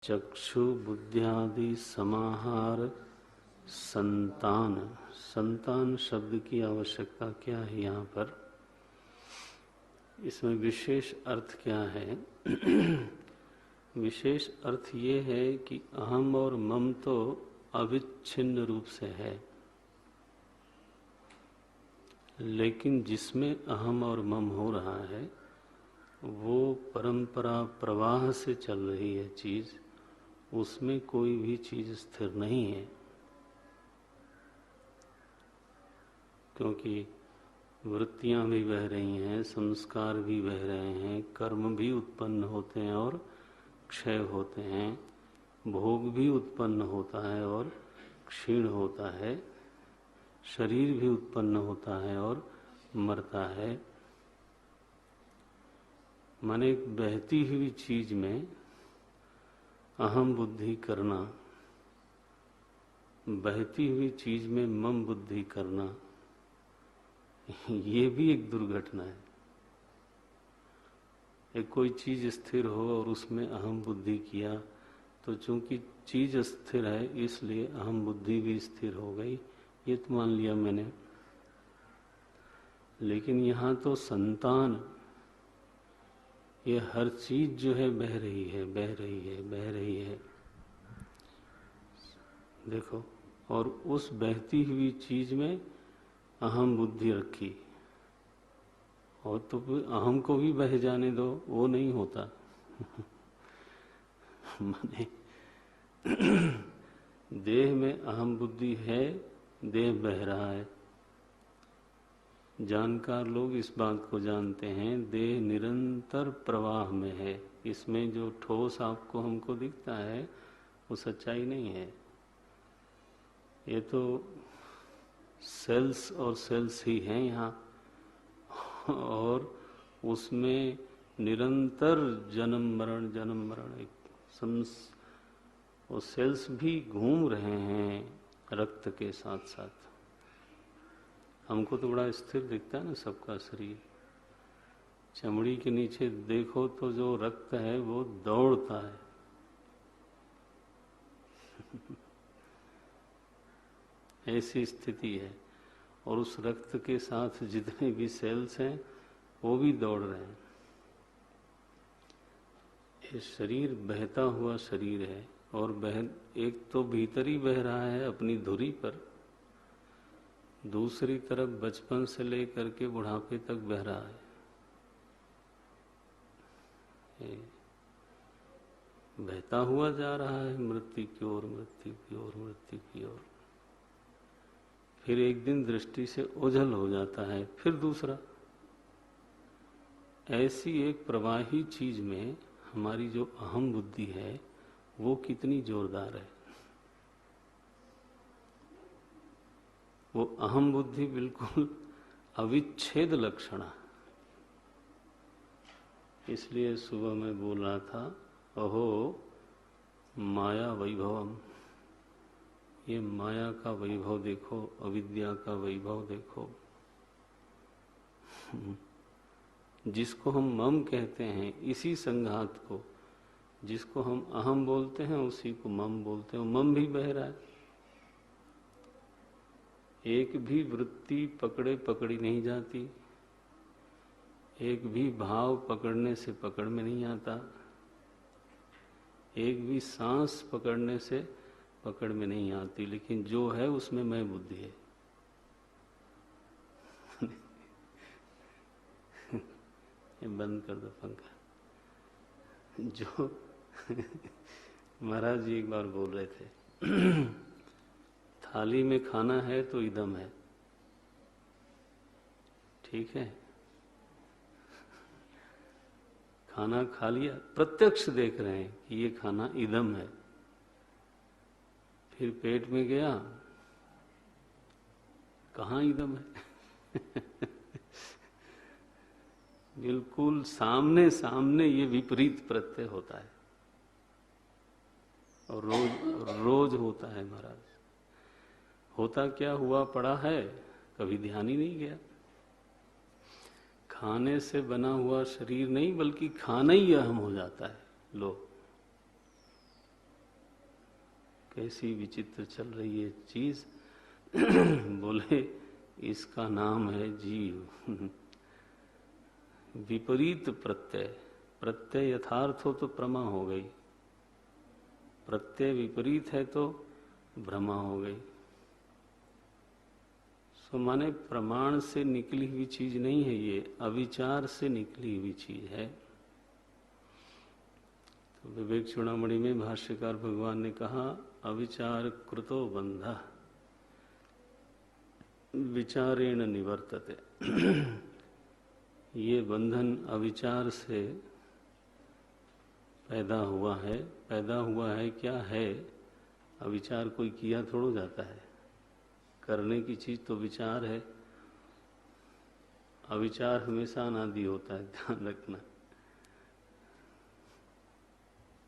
चक्षु बुद्ध्यादि समाहार संतान। संतान शब्द की आवश्यकता क्या है यहाँ पर? इसमें विशेष अर्थ क्या है? विशेष अर्थ ये है कि अहम और मम तो अविच्छिन्न रूप से है, लेकिन जिसमें अहम और मम हो रहा है वो परंपरा प्रवाह से चल रही है चीज, उसमें कोई भी चीज स्थिर नहीं है। क्योंकि वृत्तियां भी बह रही हैं, संस्कार भी बह रहे हैं, कर्म भी उत्पन्न होते हैं और क्षय होते हैं, भोग भी उत्पन्न होता है और क्षीण होता है, शरीर भी उत्पन्न होता है और मरता है। माने एक बहती हुई चीज में अहम बुद्धि करना, बहती हुई चीज में मम बुद्धि करना, ये भी एक दुर्घटना है। एक कोई चीज स्थिर हो और उसमें अहम बुद्धि किया तो चूंकि चीज स्थिर है इसलिए अहम बुद्धि भी स्थिर हो गई, ये तो मान लिया मैंने। लेकिन यहाँ तो संतान, ये हर चीज जो है बह रही है, बह रही है, बह रही है। देखो, और उस बहती हुई चीज में अहम बुद्धि रखी, और तो अहम को भी बह जाने दो, वो नहीं होता। माने देह में अहम बुद्धि है, देह बह रहा है। जानकार लोग इस बात को जानते हैं, देह निरंतर प्रवाह में है। इसमें जो ठोस आपको हमको दिखता है वो सच्चाई नहीं है। ये तो सेल्स और सेल्स ही हैं यहाँ, और उसमें निरंतर जन्म मरण एक वो सेल्स भी घूम रहे हैं रक्त के साथ साथ। हमको तो बड़ा स्थिर दिखता है ना सबका शरीर, चमड़ी के नीचे देखो तो जो रक्त है वो दौड़ता है। ऐसी स्थिति है, और उस रक्त के साथ जितने भी सेल्स हैं वो भी दौड़ रहे हैं। ये शरीर बहता हुआ शरीर है, और एक तो भीतर ही बह रहा है अपनी धुरी पर, दूसरी तरफ बचपन से लेकर के बुढ़ापे तक बह रहा है। बहता हुआ जा रहा है मृत्यु की ओर, मृत्यु की ओर, मृत्यु की ओर। फिर एक दिन दृष्टि से ओझल हो जाता है, फिर दूसरा। ऐसी एक प्रवाही चीज में हमारी जो अहम बुद्धि है वो कितनी जोरदार है। वो अहम बुद्धि बिल्कुल अविच्छेद लक्षण है। इसलिए सुबह मैं बोल रहा था, अहो माया वैभवम, ये माया का वैभव देखो, अविद्या का वैभव देखो। जिसको हम मम कहते हैं, इसी संघात को, जिसको हम अहम बोलते हैं उसी को मम बोलते हैं। मम भी बह रहा है। एक भी वृत्ति पकड़े पकड़ी नहीं जाती, एक भी भाव पकड़ने से पकड़ में नहीं आता, एक भी सांस पकड़ने से पकड़ में नहीं आती, लेकिन जो है उसमें मैं बुद्धि है। ये बंद कर दो पंखा। जो महाराज जी एक बार बोल रहे थे, थाली में खाना है तो इदम है, ठीक है, खाना खा लिया, प्रत्यक्ष देख रहे हैं कि ये खाना इदम है, फिर पेट में गया, कहाँ इदम है। बिल्कुल सामने सामने ये विपरीत प्रत्यय होता है, और रोज होता है महाराज। होता क्या हुआ पड़ा है, कभी ध्यान ही नहीं गया। खाने से बना हुआ शरीर नहीं, बल्कि खाना ही अहम हो जाता है। लो, कैसी विचित्र चल रही है चीज। बोले इसका नाम है जीव। विपरीत प्रत्यय, प्रत्यय यथार्थ हो तो प्रमा हो गई, प्रत्यय विपरीत है तो भ्रमा हो गई। सो माने प्रमाण से निकली हुई चीज नहीं है ये, अविचार से निकली हुई चीज है। तो विवेक चूड़ामणि में भाष्यकार भगवान ने कहा अविचार कृतो बंध विचारेण निवर्तते। ये बंधन अविचार से पैदा हुआ है। पैदा हुआ है क्या है? अविचार कोई किया थोड़ा जाता है, करने की चीज तो विचार है। अविचार हमेशा अनादि होता है, ध्यान रखना।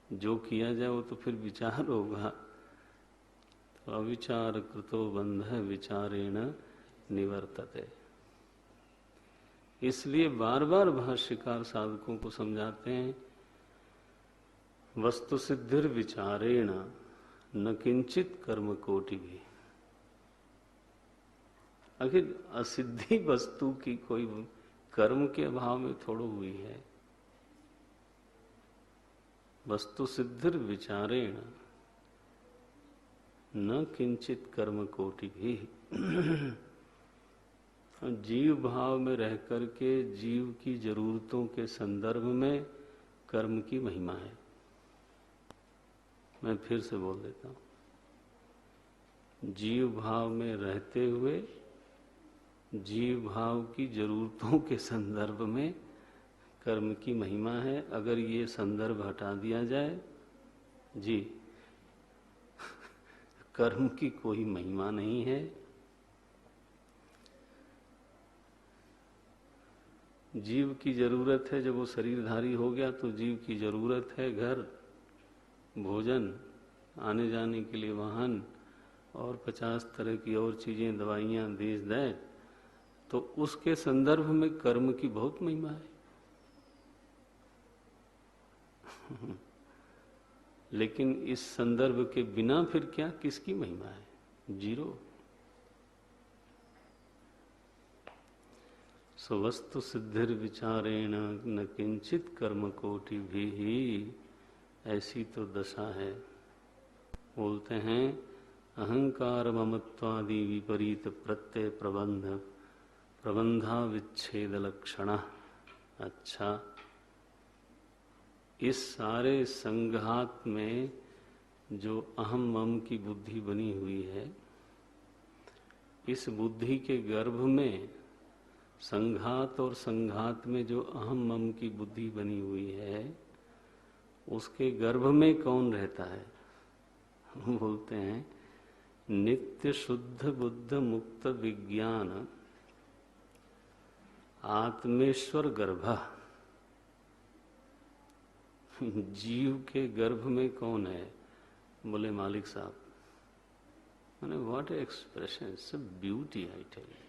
जो किया जाए वो तो फिर विचार होगा। तो अविचार कृतो बंध विचारेण निवर्तते। इसलिए बार बार भाष्यकार साधकों को समझाते हैं वस्तु सिद्धिर विचारेण न किंचित कर्म कोटि भी। आखिर असिद्धि वस्तु की कोई कर्म के अभाव में थोड़ा हुई है। वस्तु सिद्धिर विचारेण न किंचित कर्म कोटि भी। जीव भाव में रह करके जीव की जरूरतों के संदर्भ में कर्म की महिमा है। मैं फिर से बोल देता हूं, जीव भाव में रहते हुए जीव भाव की जरूरतों के संदर्भ में कर्म की महिमा है। अगर ये संदर्भ हटा दिया जाए जी, कर्म की कोई महिमा नहीं है। जीव की जरूरत है, जब वो शरीरधारी हो गया तो जीव की जरूरत है घर, भोजन, आने जाने के लिए वाहन और 50 तरह की और चीजें, दवाइयां, देश दैत। तो उसके संदर्भ में कर्म की बहुत महिमा है। लेकिन इस संदर्भ के बिना फिर क्या, किसकी महिमा है? जीरो। स्वस्तु सिद्धिर विचारेण न किंचित कर्म कोटि भी ही। ऐसी तो दशा है। बोलते हैं अहंकार ममत्वादि विपरीत प्रत्यय प्रबंधा विच्छेद लक्षण। अच्छा, इस सारे संघात में जो अहम मम की बुद्धि बनी हुई है, इस बुद्धि के गर्भ में संघात और संघात में जो अहम मम की बुद्धि बनी हुई है, उसके गर्भ में कौन रहता है? बोलते हैं नित्य शुद्ध बुद्ध मुक्त विज्ञान आत्मेश्वर गर्भ। जीव के गर्भ में कौन है? बोले मालिक साहब। मैंने what expression, it's a beauty I tell you.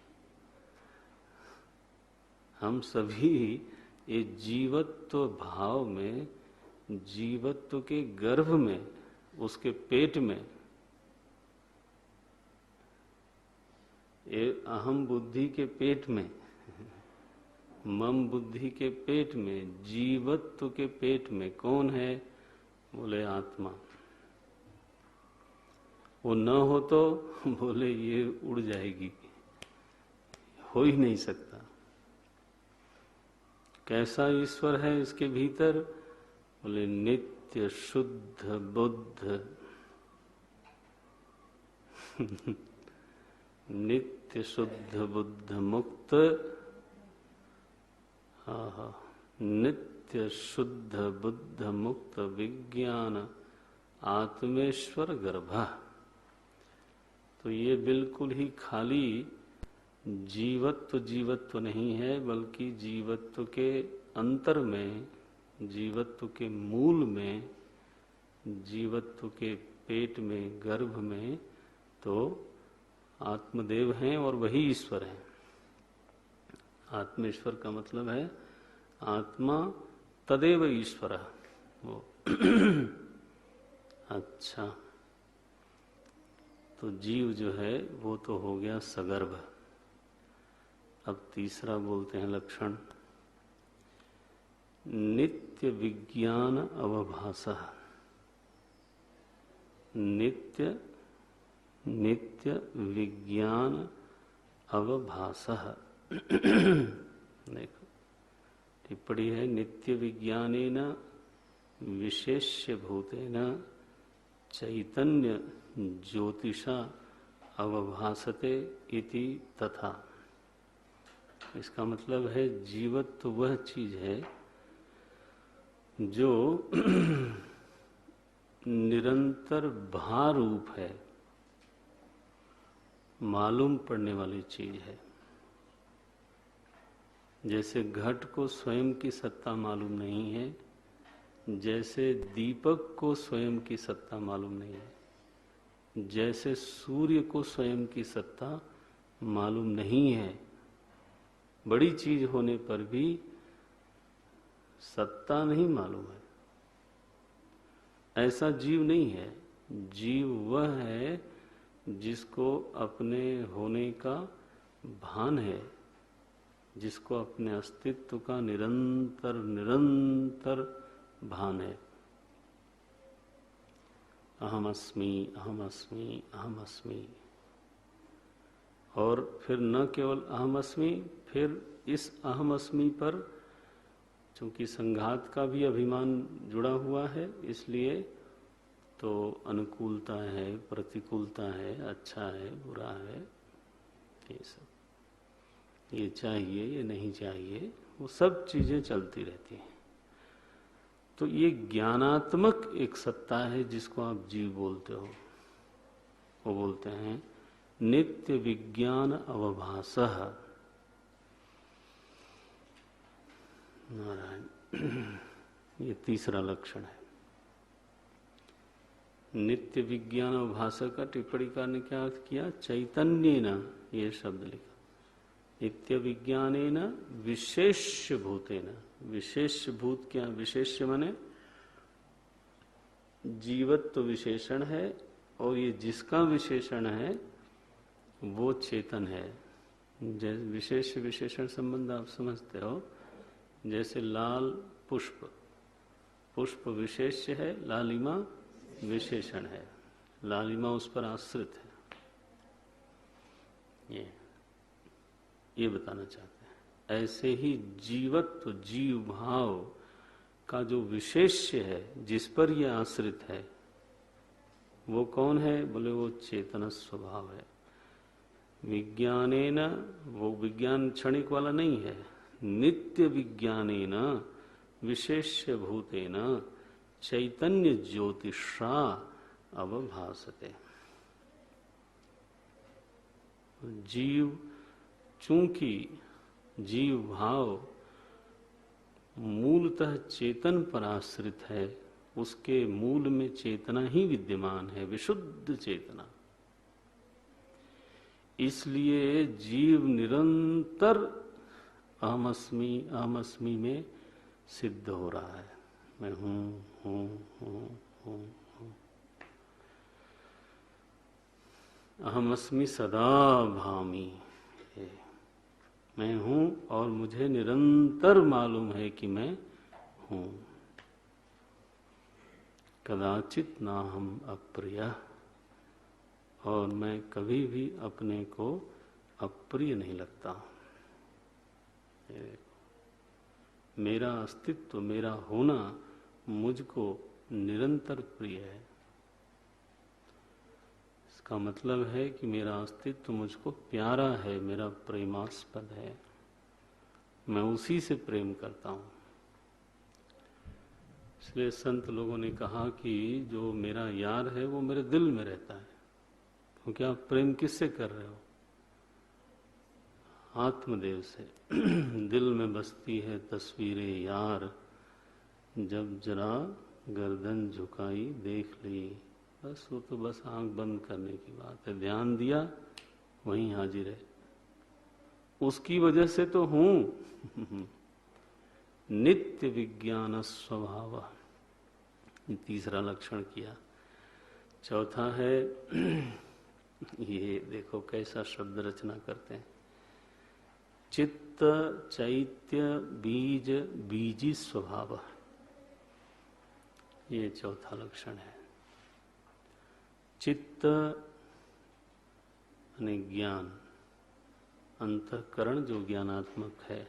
हम सभी ये जीवत्व भाव में, जीवत्व के गर्भ में, उसके पेट में, ये अहम बुद्धि के पेट में, मम बुद्धि के पेट में, जीवत्व के पेट में कौन है? बोले आत्मा। वो न हो तो बोले ये उड़ जाएगी, हो ही नहीं सकता। कैसा ईश्वर है इसके भीतर? बोले नित्य शुद्ध बुद्ध। नित्य शुद्ध बुद्ध मुक्त, नित्य शुद्ध बुद्ध मुक्त विज्ञान आत्मेश्वर गर्भ। तो ये बिल्कुल ही खाली जीवत्व नहीं है, बल्कि जीवत्व के अंतर में, जीवत्व के मूल में, जीवत्व के पेट में, गर्भ में तो आत्मदेव हैं और वही ईश्वर है। आत्मेश्वर का मतलब है आत्मा तदेव ईश्वर। वो अच्छा, तो जीव जो है वो तो हो गया सगर्भ। अब तीसरा बोलते हैं लक्षण, नित्य विज्ञान अवभासः। नित्य विज्ञान अवभासः। देखो टिप्पणी है, नित्य विज्ञानेन विशेष्य भूतेन चैतन्य ज्योतिषा अवभासते इति तथा। इसका मतलब है जीवत्व तो वह चीज है जो निरंतर भारूप है, मालूम पड़ने वाली चीज है। जैसे घट को स्वयं की सत्ता मालूम नहीं है, जैसे दीपक को स्वयं की सत्ता मालूम नहीं है, जैसे सूर्य को स्वयं की सत्ता मालूम नहीं है, बड़ी चीज होने पर भी सत्ता नहीं मालूम है, ऐसा जीव नहीं है। जीव वह है जिसको अपने होने का भान है, जिसको अपने अस्तित्व का निरंतर निरंतर भान है। अहम अस्मि, अहम अस्मि, अहम अस्मि। और फिर न केवल अहम अस्मि, फिर इस अहम अस्मि पर चूंकि संघात का भी अभिमान जुड़ा हुआ है, इसलिए तो अनुकूलता है, प्रतिकूलता है, अच्छा है, बुरा है, ये सब, ये चाहिए, ये नहीं चाहिए, वो सब चीजें चलती रहती हैं। तो ये ज्ञानात्मक एक सत्ता है जिसको आप जीव बोलते हो। वो बोलते हैं नित्य विज्ञान अवभासः। नारायण, ये तीसरा लक्षण है। नित्य विज्ञान अवभासः का टिप्पणीकार ने क्या अर्थ किया? चैतन्येन, ये शब्द लिखा। नित्य विज्ञानेन विशेष्य भूतेन। विशेष्य भूत क्या? विशेष्य माने जीवत्व विशेषण है, और ये जिसका विशेषण है वो चेतन है। जैसे विशेष विशेषण संबंध आप समझते हो, जैसे लाल पुष्प, पुष्प विशेष्य है, लालिमा विशेषण है, लालिमा उस पर आश्रित है। ये बताना चाहते हैं। ऐसे ही जीवत्व, जीव भाव का जो विशेष्य है, जिस पर यह आश्रित है, वो कौन है? बोले वो चेतन स्वभाव है। विज्ञानेन, वो विज्ञान क्षणिक वाला नहीं है। नित्य विज्ञानेन विशेष्य भूतेन चैतन्य ज्योतिषा अवभासते। जीव, चूंकि जीव भाव मूलतः चेतन पर आश्रित है, उसके मूल में चेतना ही विद्यमान है, विशुद्ध चेतना। इसलिए जीव निरंतर अहमअस्मि अहमअस्मि में सिद्ध हो रहा है। मैं हूं। अहमअस्मि सदा भामि, मैं हूं और मुझे निरंतर मालूम है कि मैं हूं। कदाचित ना हम अप्रिय, और मैं कभी भी अपने को अप्रिय नहीं लगता। मेरा अस्तित्व, मेरा होना मुझको निरंतर प्रिय है। इसका मतलब है कि मेरा अस्तित्व मुझको प्यारा है, मेरा प्रेमास्पद है, मैं उसी से प्रेम करता हूं। इसलिए संत लोगों ने कहा कि जो मेरा यार है वो मेरे दिल में रहता है। क्योंकि आप प्रेम किससे कर रहे हो? आत्मदेव से। दिल में बसती है तस्वीरें यार, जब जरा गर्दन झुकाई देख ली। बस वो तो बस आंख बंद करने की बात है, ध्यान दिया वहीं हाजिर है, उसकी वजह से तो हूं। नित्य विज्ञान स्वभाव, तीसरा लक्षण किया। चौथा है ये देखो कैसा शब्द रचना करते हैं। चित्त चैत्य बीज बीजी स्वभाव, ये चौथा लक्षण है। चित्त यानी ज्ञान, अंतःकरण जो ज्ञानात्मक है।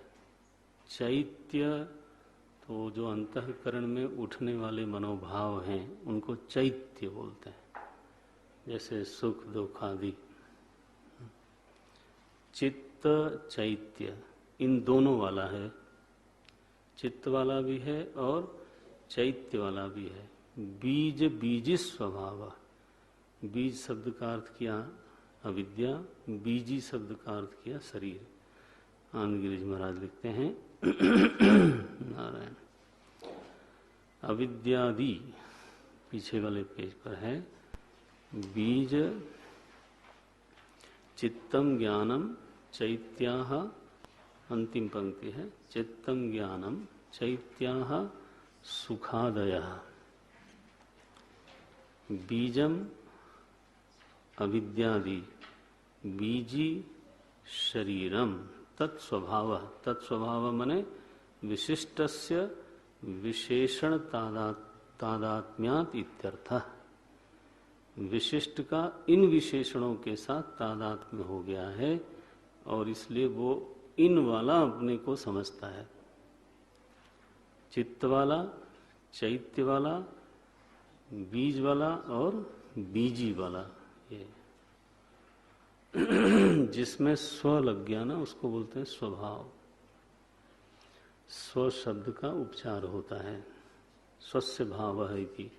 चैत्य तो जो अंतःकरण में उठने वाले मनोभाव हैं उनको चैत्य बोलते हैं, जैसे सुख दुख आदि। चित्त चैत्य इन दोनों वाला है, चित्त वाला भी है और चैत्य वाला भी है। बीज बीजी स्वभाव, बीज शब्द का अर्थ किया अविद्या, बीजी शब्द का अर्थ किया शरीर। आनंद गिरिज महाराज लिखते हैं नारायण अविद्यादि, पीछे वाले पेज पर है, बीज चित्तम ज्ञानम चैत्याः, अंतिम पंक्ति है, चित्तम ज्ञानम चैत्याः सुखादयः, बीजम अविद्यादि बीजी शरीरम तत्स्वभाव, तत्स्वभाव मने विशिष्टस्य विशेषण तादात्म्यात् इत्यर्थः। विशिष्ट का इन विशेषणों के साथ तादात्म्य हो गया है और इसलिए वो इन वाला अपने को समझता है। चित्त वाला, चैत्य वाला, बीज वाला और बीजी वाला, ये जिसमें स्व लग गया ना उसको बोलते हैं स्वभाव। स्व शब्द का उपचार होता है, स्वस्य भाव है कि,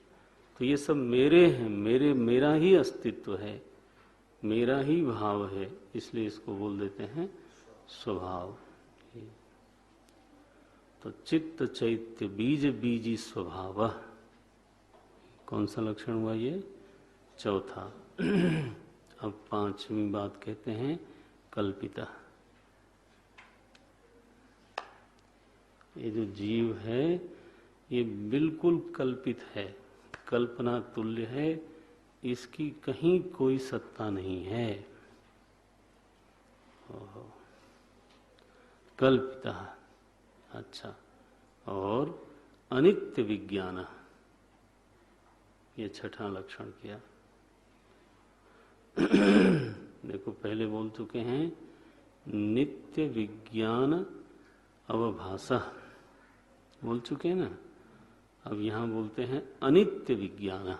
तो ये सब मेरे हैं, मेरा ही अस्तित्व है, मेरा ही भाव है, इसलिए इसको बोल देते हैं स्वभाव। तो चित्त चैत्य बीज बीजी स्वभाव, कौन सा लक्षण हुआ ये? चौथा। अब पांचवी बात कहते हैं कल्पिता। ये जो जीव है ये बिल्कुल कल्पित है, कल्पना तुल्य है, इसकी कहीं कोई सत्ता नहीं है। कल्पिता, अच्छा। और अनित्य विज्ञान, ये छठा लक्षण किया। देखो पहले बोल चुके हैं नित्य विज्ञान अवभाषा, बोल चुके हैं ना। अब यहां बोलते हैं अनित्य विज्ञान।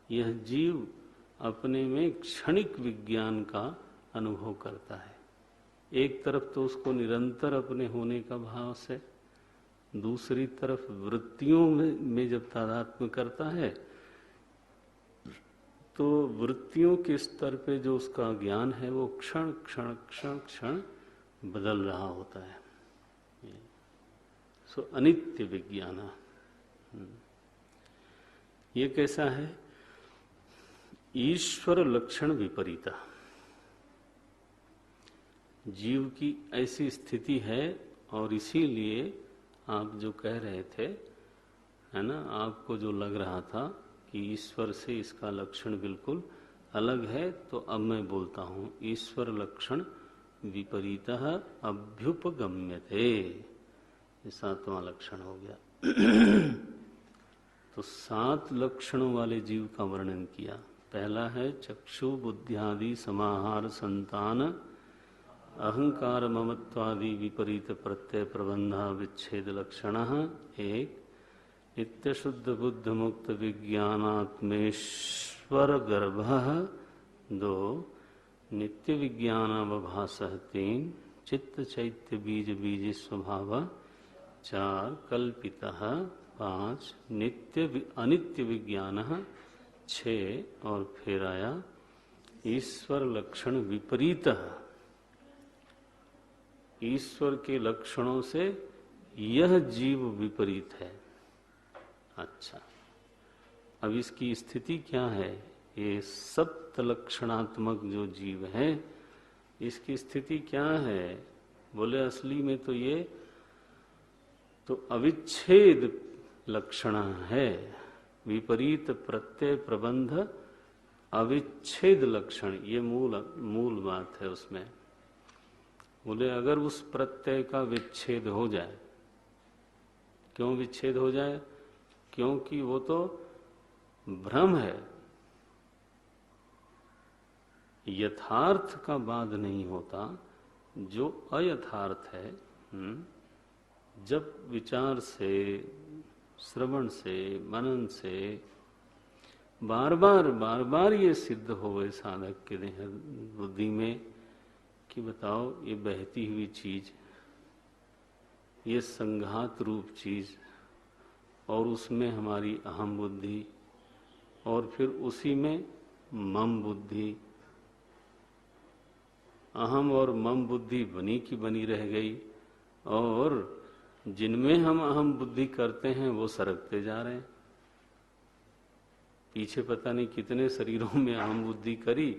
यह जीव अपने में क्षणिक विज्ञान का अनुभव करता है। एक तरफ तो उसको निरंतर अपने होने का भाव से, दूसरी तरफ वृत्तियों में जब तादात्म्य करता है तो वृत्तियों के स्तर पे जो उसका ज्ञान है वो क्षण क्षण क्षण क्षण बदल रहा होता है। सो अनित्य विज्ञान, ये कैसा है? ईश्वर लक्षण विपरीता। जीव की ऐसी स्थिति है और इसीलिए आप जो कह रहे थे, है ना, आपको जो लग रहा था कि ईश्वर से इसका लक्षण बिल्कुल अलग है, तो अब मैं बोलता हूं ईश्वर लक्षण विपरीतः अभ्युपगम्यते, ये सातवां लक्षण हो गया। तो 7 लक्षणों वाले जीव का वर्णन किया। पहला है चक्षु बुद्ध्यादि समाहार संतान अहंकार ममत्वादि विपरीत प्रत्यय प्रबंधा विच्छेद लक्षण। एक नित्य शुद्ध बुद्ध मुक्त विज्ञानात्मेश्वर गर्भ। 2 नित्य विज्ञानावभास। 3 चित्त चैत्य बीज बीज स्वभाव। 4 कल्पितः। 5 नित्य अनित्य विज्ञान। 6 और फिर आया ईश्वर लक्षण विपरीत। ईश्वर के लक्षणों से यह जीव विपरीत है। अच्छा, अब इसकी स्थिति क्या है? ये सप्त लक्षणात्मक जो जीव है इसकी स्थिति क्या है? बोले असली में तो ये तो अविच्छेद लक्षण है। विपरीत प्रत्यय प्रबंध अविच्छेद लक्षण, ये मूल बात है उसमें। बोले अगर उस प्रत्यय का विच्छेद हो जाए, क्यों विच्छेद हो जाए? क्योंकि वो तो भ्रम है, यथार्थ का बाध नहीं होता, जो अयथार्थ है। जब विचार से, श्रवण से, मनन से बार बार ये सिद्ध होवे साधक के देह बुद्धि में कि बताओ ये बहती हुई चीज, ये संघात रूप चीज, और उसमें हमारी अहम बुद्धि, और फिर उसी में मम बुद्धि, अहम और मम बुद्धि बनी की बनी रह गई, और जिनमें हम अहम बुद्धि करते हैं वो सरकते जा रहे हैं। पीछे पता नहीं कितने शरीरों में अहम बुद्धि करी,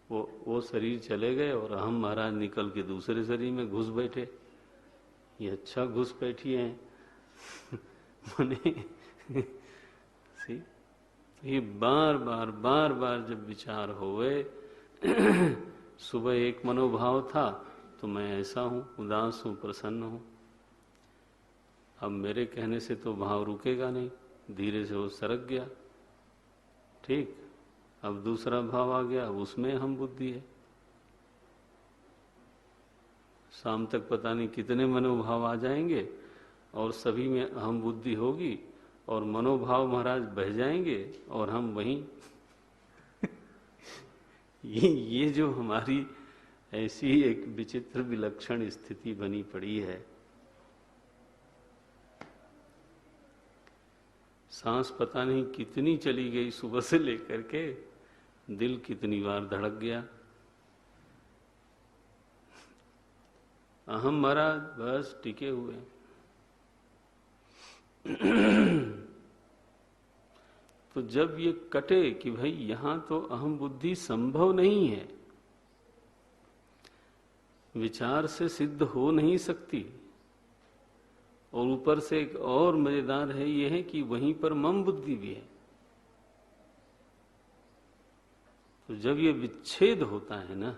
वो शरीर चले गए और अहम महाराज निकल के दूसरे शरीर में घुस बैठे। ये अच्छा घुस बैठी हैं मने सी, ये बार बार जब विचार होवे सुबह एक मनोभाव था तो मैं ऐसा हूं, उदास हूं, प्रसन्न हूं। अब मेरे कहने से तो भाव रुकेगा नहीं, धीरे से वो सरक गया। ठीक, अब दूसरा भाव आ गया, उसमें हम बुद्धि है। शाम तक पता नहीं कितने मनोभाव आ जाएंगे और सभी में अहम बुद्धि होगी और मनोभाव महाराज बह जाएंगे और हम वहीं ये जो हमारी ऐसी एक विचित्र विलक्षण स्थिति बनी पड़ी है। सांस पता नहीं कितनी चली गई सुबह से लेकर के, दिल कितनी बार धड़क गया। अहम महाराज बस टिके हुए। तो जब ये कटे कि भाई यहां तो अहम बुद्धि संभव नहीं है, विचार से सिद्ध हो नहीं सकती, और ऊपर से एक और मजेदार है यह है कि वहीं पर मम बुद्धि भी है। तो जब ये विच्छेद होता है ना,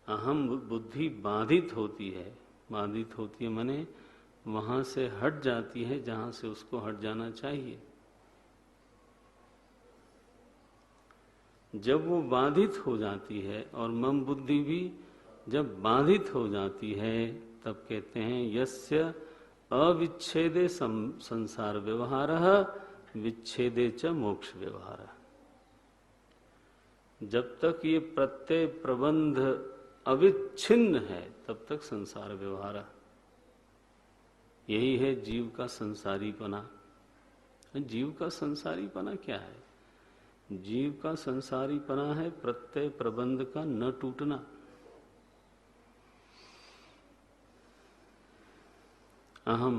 अहम बुद्धि बाधित होती है माने वहां से हट जाती है जहां से उसको हट जाना चाहिए। जब वो बाधित हो जाती है और मम बुद्धि भी जब बाधित हो जाती है, तब कहते हैं यस्य अविच्छेदे संसार व्यवहार विच्छेदे च मोक्ष व्यवहार। जब तक ये प्रत्यय प्रबंध अविच्छिन्न है तब तक संसार व्यवहार, यही है जीव का संसारीपना। जीव का संसारीपना क्या है? जीव का संसारीपना है प्रत्यय प्रबंध का न टूटना। अहम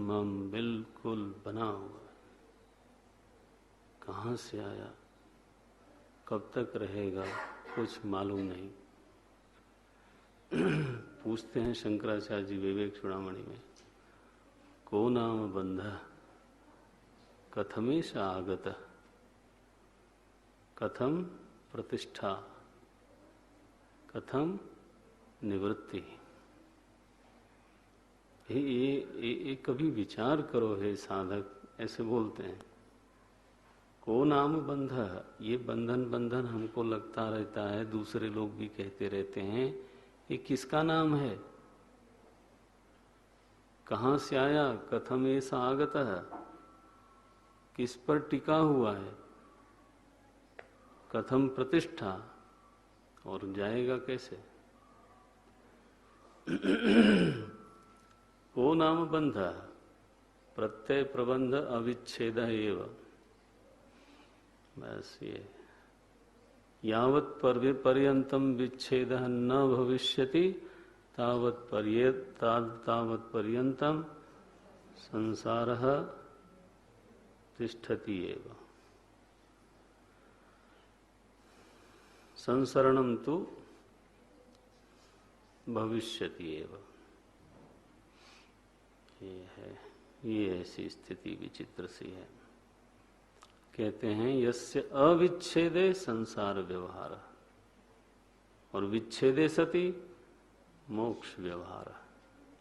मम बिल्कुल बना हुआ, कहां से आया, कब तक रहेगा, कुछ मालूम नहीं। पूछते हैं शंकराचार्य जी विवेक चूड़ामणि में, को नाम बंध कथमेश आगत, कथम प्रतिष्ठा, कथम निवृत्ति। ये कभी विचार करो हे साधक, ऐसे बोलते हैं। को नाम बंध, ये बंधन हमको लगता रहता है, दूसरे लोग भी कहते रहते हैं, ये किसका नाम है, कहां से आया, कथम ऐसा आगत है, किस पर टिका हुआ है, कथम प्रतिष्ठा, और जाएगा कैसे। को नाम बंध प्रत्यय प्रबंध अविच्छेद एव। बस ये यावत् पर्यंतम विच्छेद न भविष्यति तावत् पर्यंतम संसारः तिष्ठति एव। संसरणम तो भविष्यति एव। ये है, ये ऐसी स्थिति विचित्र सी है। कहते हैं यस्य अविच्छेदे संसार व्यवहार और विच्छेदे सति मोक्ष व्यवहार।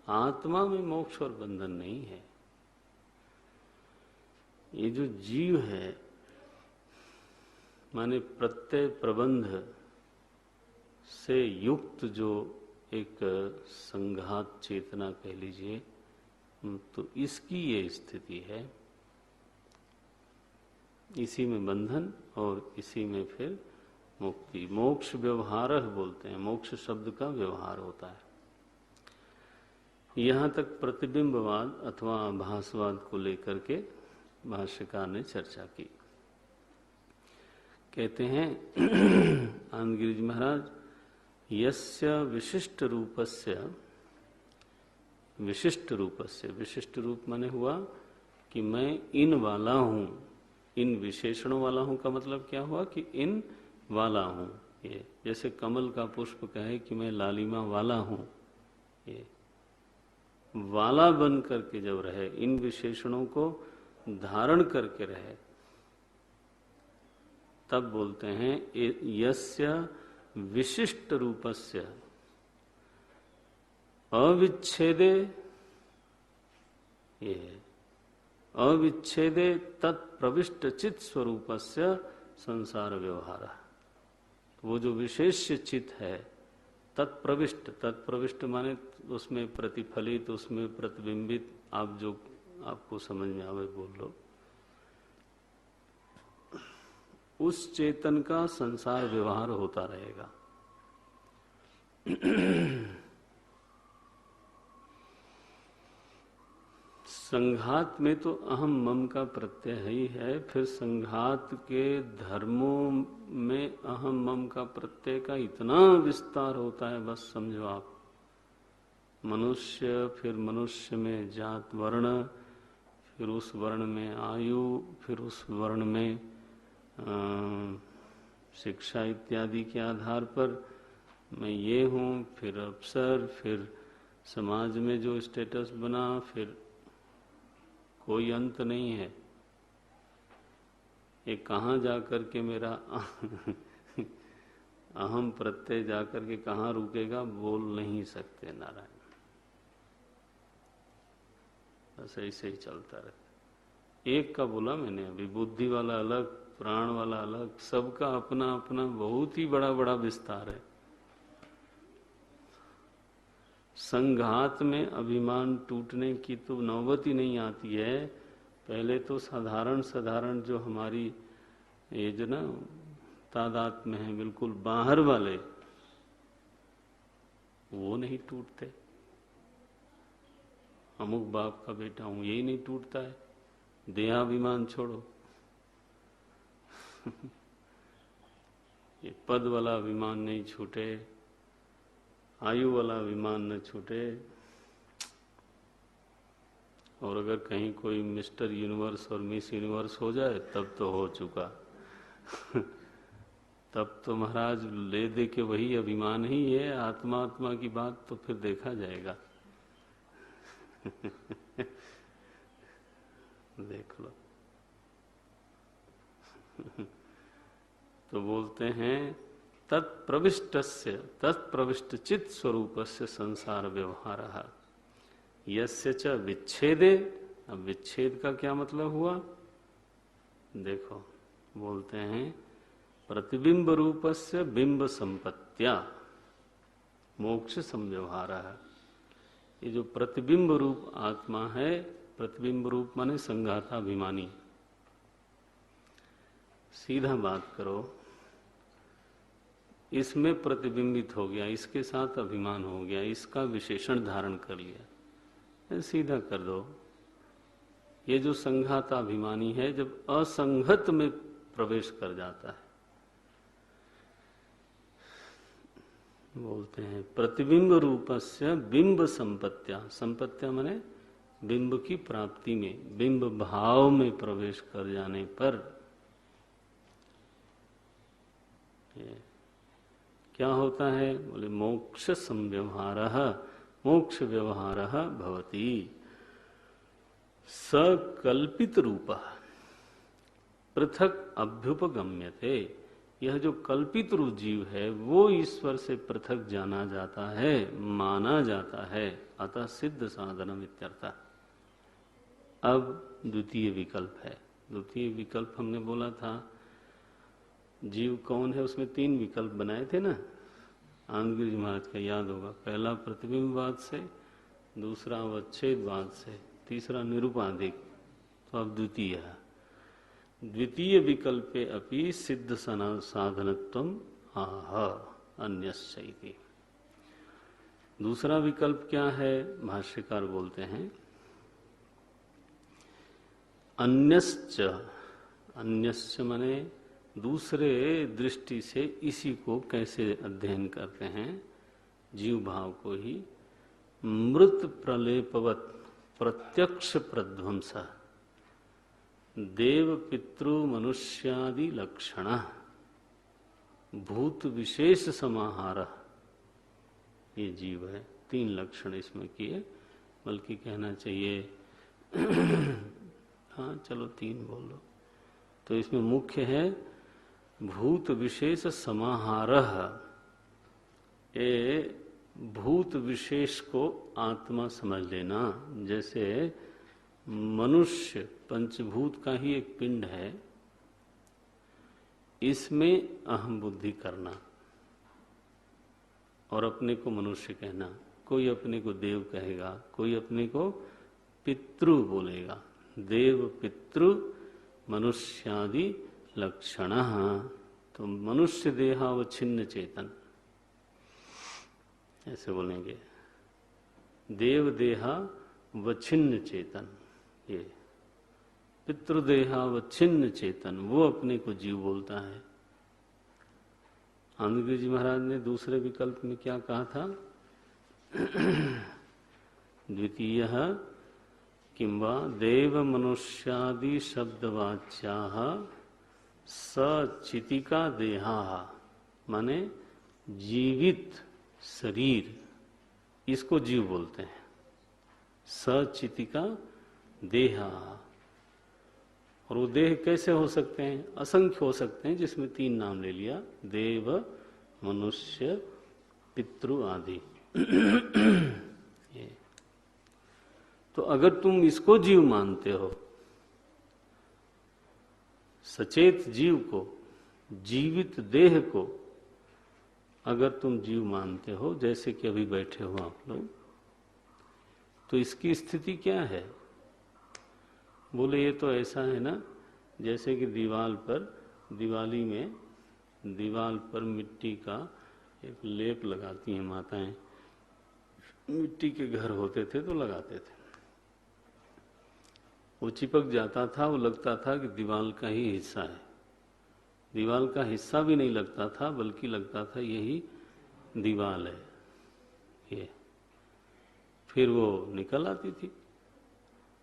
आत्मा में मोक्ष और बंधन नहीं है। ये जो जीव है माने प्रत्यय प्रबंध से युक्त जो एक संघात चेतना कह लीजिए, तो इसकी ये स्थिति है। इसी में बंधन और इसी में फिर मुक्ति। मोक्ष व्यवहार बोलते हैं, मोक्ष शब्द का व्यवहार होता है। यहाँ तक प्रतिबिंबवाद अथवा आभासवाद को लेकर के भाष्यकार ने चर्चा की। कहते हैं आनंद गिरि जी महाराज, यस्य विशिष्ट रूपस्य, विशिष्ट रूपस्य, विशिष्ट रूप माने हुआ कि मैं इन वाला हूं, इन विशेषणों वाला हूं का मतलब क्या हुआ कि इन वाला हूं। ये जैसे कमल का पुष्प कहे कि मैं लालिमा वाला हूं, ये वाला बन करके जब रहे, इन विशेषणों को धारण करके रहे, तब बोलते हैं यस्य विशिष्ट रूपस्य अविच्छेदे, ये अविच्छेदे तत्प्रविष्ट चित स्वरूपस्य संसार व्यवहार। वो जो विशेष चित है तत्प्रविष्ट, तत्प्रविष्ट माने उसमें प्रतिफलित, उसमें प्रतिबिंबित, आप जो आपको समझ में आवे बोल लो, उस चेतन का संसार व्यवहार होता रहेगा। संघात में तो अहम मम का प्रत्यय ही है, फिर संघात के धर्मों में अहम मम का प्रत्यय का इतना विस्तार होता है, बस समझो आप। मनुष्य, फिर मनुष्य में जात वर्ण, फिर उस वर्ण में आयु, फिर उस वर्ण में शिक्षा इत्यादि के आधार पर मैं ये हूँ, फिर अफसर, फिर समाज में जो स्टेटस बना, फिर कोई अंत नहीं है। ये कहाँ जाकर के मेरा अहम प्रत्यय जाकर के कहाँ रुकेगा, बोल नहीं सकते नारायण। बस ऐसे ही चलता रहता। एक का बोला मैंने अभी, बुद्धि वाला अलग, प्राण वाला अलग, सबका अपना अपना बहुत ही बड़ा बड़ा विस्तार है। संघात में अभिमान टूटने की तो नौबत ही नहीं आती है। पहले तो साधारण साधारण जो हमारी ये जो ना तादाद में है, बिल्कुल बाहर वाले, वो नहीं टूटते। अमुक बाप का बेटा हूं, यही नहीं टूटता है। देहाभिमान छोड़ो ये पद वाला अभिमान नहीं छूटे, आयु वाला अभिमान न छूटे, और अगर कहीं कोई मिस्टर यूनिवर्स और मिस यूनिवर्स हो जाए तब तो हो चुका तब तो महाराज ले दे के वही अभिमान ही है। आत्मा आत्मा की बात तो फिर देखा जाएगा देख लो तो बोलते हैं तत्प्रविष्टस्य, तत्प्रविष्ट चित स्वरूपस्य संसार व्यवहारः यस्य च विच्छेदे। अब विच्छेद का क्या मतलब हुआ, देखो बोलते हैं प्रतिबिंब रूपस्य बिंब संपत्त्या मोक्ष संव्यवहारः। ये जो प्रतिबिंब रूप आत्मा है, प्रतिबिंब रूप माने संघाताभिमानी। सीधा बात करो, इसमें प्रतिबिंबित हो गया, इसके साथ अभिमान हो गया, इसका विशेषण धारण कर लिया, सीधा कर दो। ये जो संघाताभिमानी है, जब असंगत में प्रवेश कर जाता है, बोलते हैं प्रतिबिंब रूपस्य बिंब संपत्त्या। संपत्त्या माने बिंब की प्राप्ति में, बिंब भाव में प्रवेश कर जाने पर क्या होता है, बोले मोक्ष संव्यवहारः, मोक्ष व्यवहारः भवति। सकल्पित रूपः, पृथक अभ्युपगम्यते, यह जो कल्पित रूप जीव है वो ईश्वर से पृथक जाना जाता है, माना जाता है, अतः सिद्ध साधनम इत्यर्थ। अब द्वितीय विकल्प है। द्वितीय विकल्प हमने बोला था जीव कौन है, उसमें 3 विकल्प बनाए थे ना, आनंदगिरी महाराज का याद होगा। पहला प्रतिबिंबवाद से, दूसरा अवच्छेदवाद से, तीसरा निरुपाधिक। तो अब द्वितीय है। द्वितीय विकल्पे अपि सिद्ध साधनत्वम आह अन्यस्यैति। दूसरा विकल्प क्या है, भाष्यकार बोलते हैं अन्यश्च। अन्यश्च माने दूसरे दृष्टि से इसी को कैसे अध्ययन करते हैं, जीव भाव को ही। मृत प्रलेपवत प्रत्यक्ष प्रध्वंस देव पितृ मनुष्यादि लक्षण भूत विशेष समाहार, ये जीव है। 3 लक्षण इसमें किए, बल्कि कहना चाहिए हाँ चलो 3 बोल लो। तो इसमें मुख्य है भूत विशेष समाहारः। ये भूत विशेष को आत्मा समझ लेना। जैसे मनुष्य पंचभूत का ही एक पिंड है, इसमें अहम बुद्धि करना और अपने को मनुष्य कहना। कोई अपने को देव कहेगा, कोई अपने को पितृ बोलेगा। देव पितृ मनुष्यादि लक्षण। तो मनुष्य देहावच्छिन्न चेतन ऐसे बोलेंगे, देव देहावच्छिन्न चेतन, ये पितृदेहावच्छिन्न चेतन, वो अपने को जीव बोलता है। आनंदगिरी जी महाराज ने दूसरे विकल्प में क्या कहा था, द्वितीय किंवा देव मनुष्यादि शब्दवाच्याः सचितिका देहा, माने जीवित शरीर, इसको जीव बोलते हैं। सचितिका देहा। और वो देह कैसे हो सकते हैं, असंख्य हो सकते हैं, जिसमें 3 नाम ले लिया, देव मनुष्य पितृ आदि। तो अगर तुम इसको जीव मानते हो, सचेत जीव को, जीवित देह को अगर तुम जीव मानते हो, जैसे कि अभी बैठे हो आप लोग, तो इसकी स्थिति क्या है? बोले ये तो ऐसा है ना, जैसे कि दीवाल पर, दिवाली में दीवाल पर मिट्टी का एक लेप लगाती हैं माताएं। मिट्टी के घर होते थे तो लगाते थे, वो चिपक जाता था, वो लगता था कि दीवाल का ही हिस्सा है। दीवाल का हिस्सा भी नहीं लगता था, बल्कि लगता था यही दीवाल है ये। फिर वो निकल आती थी,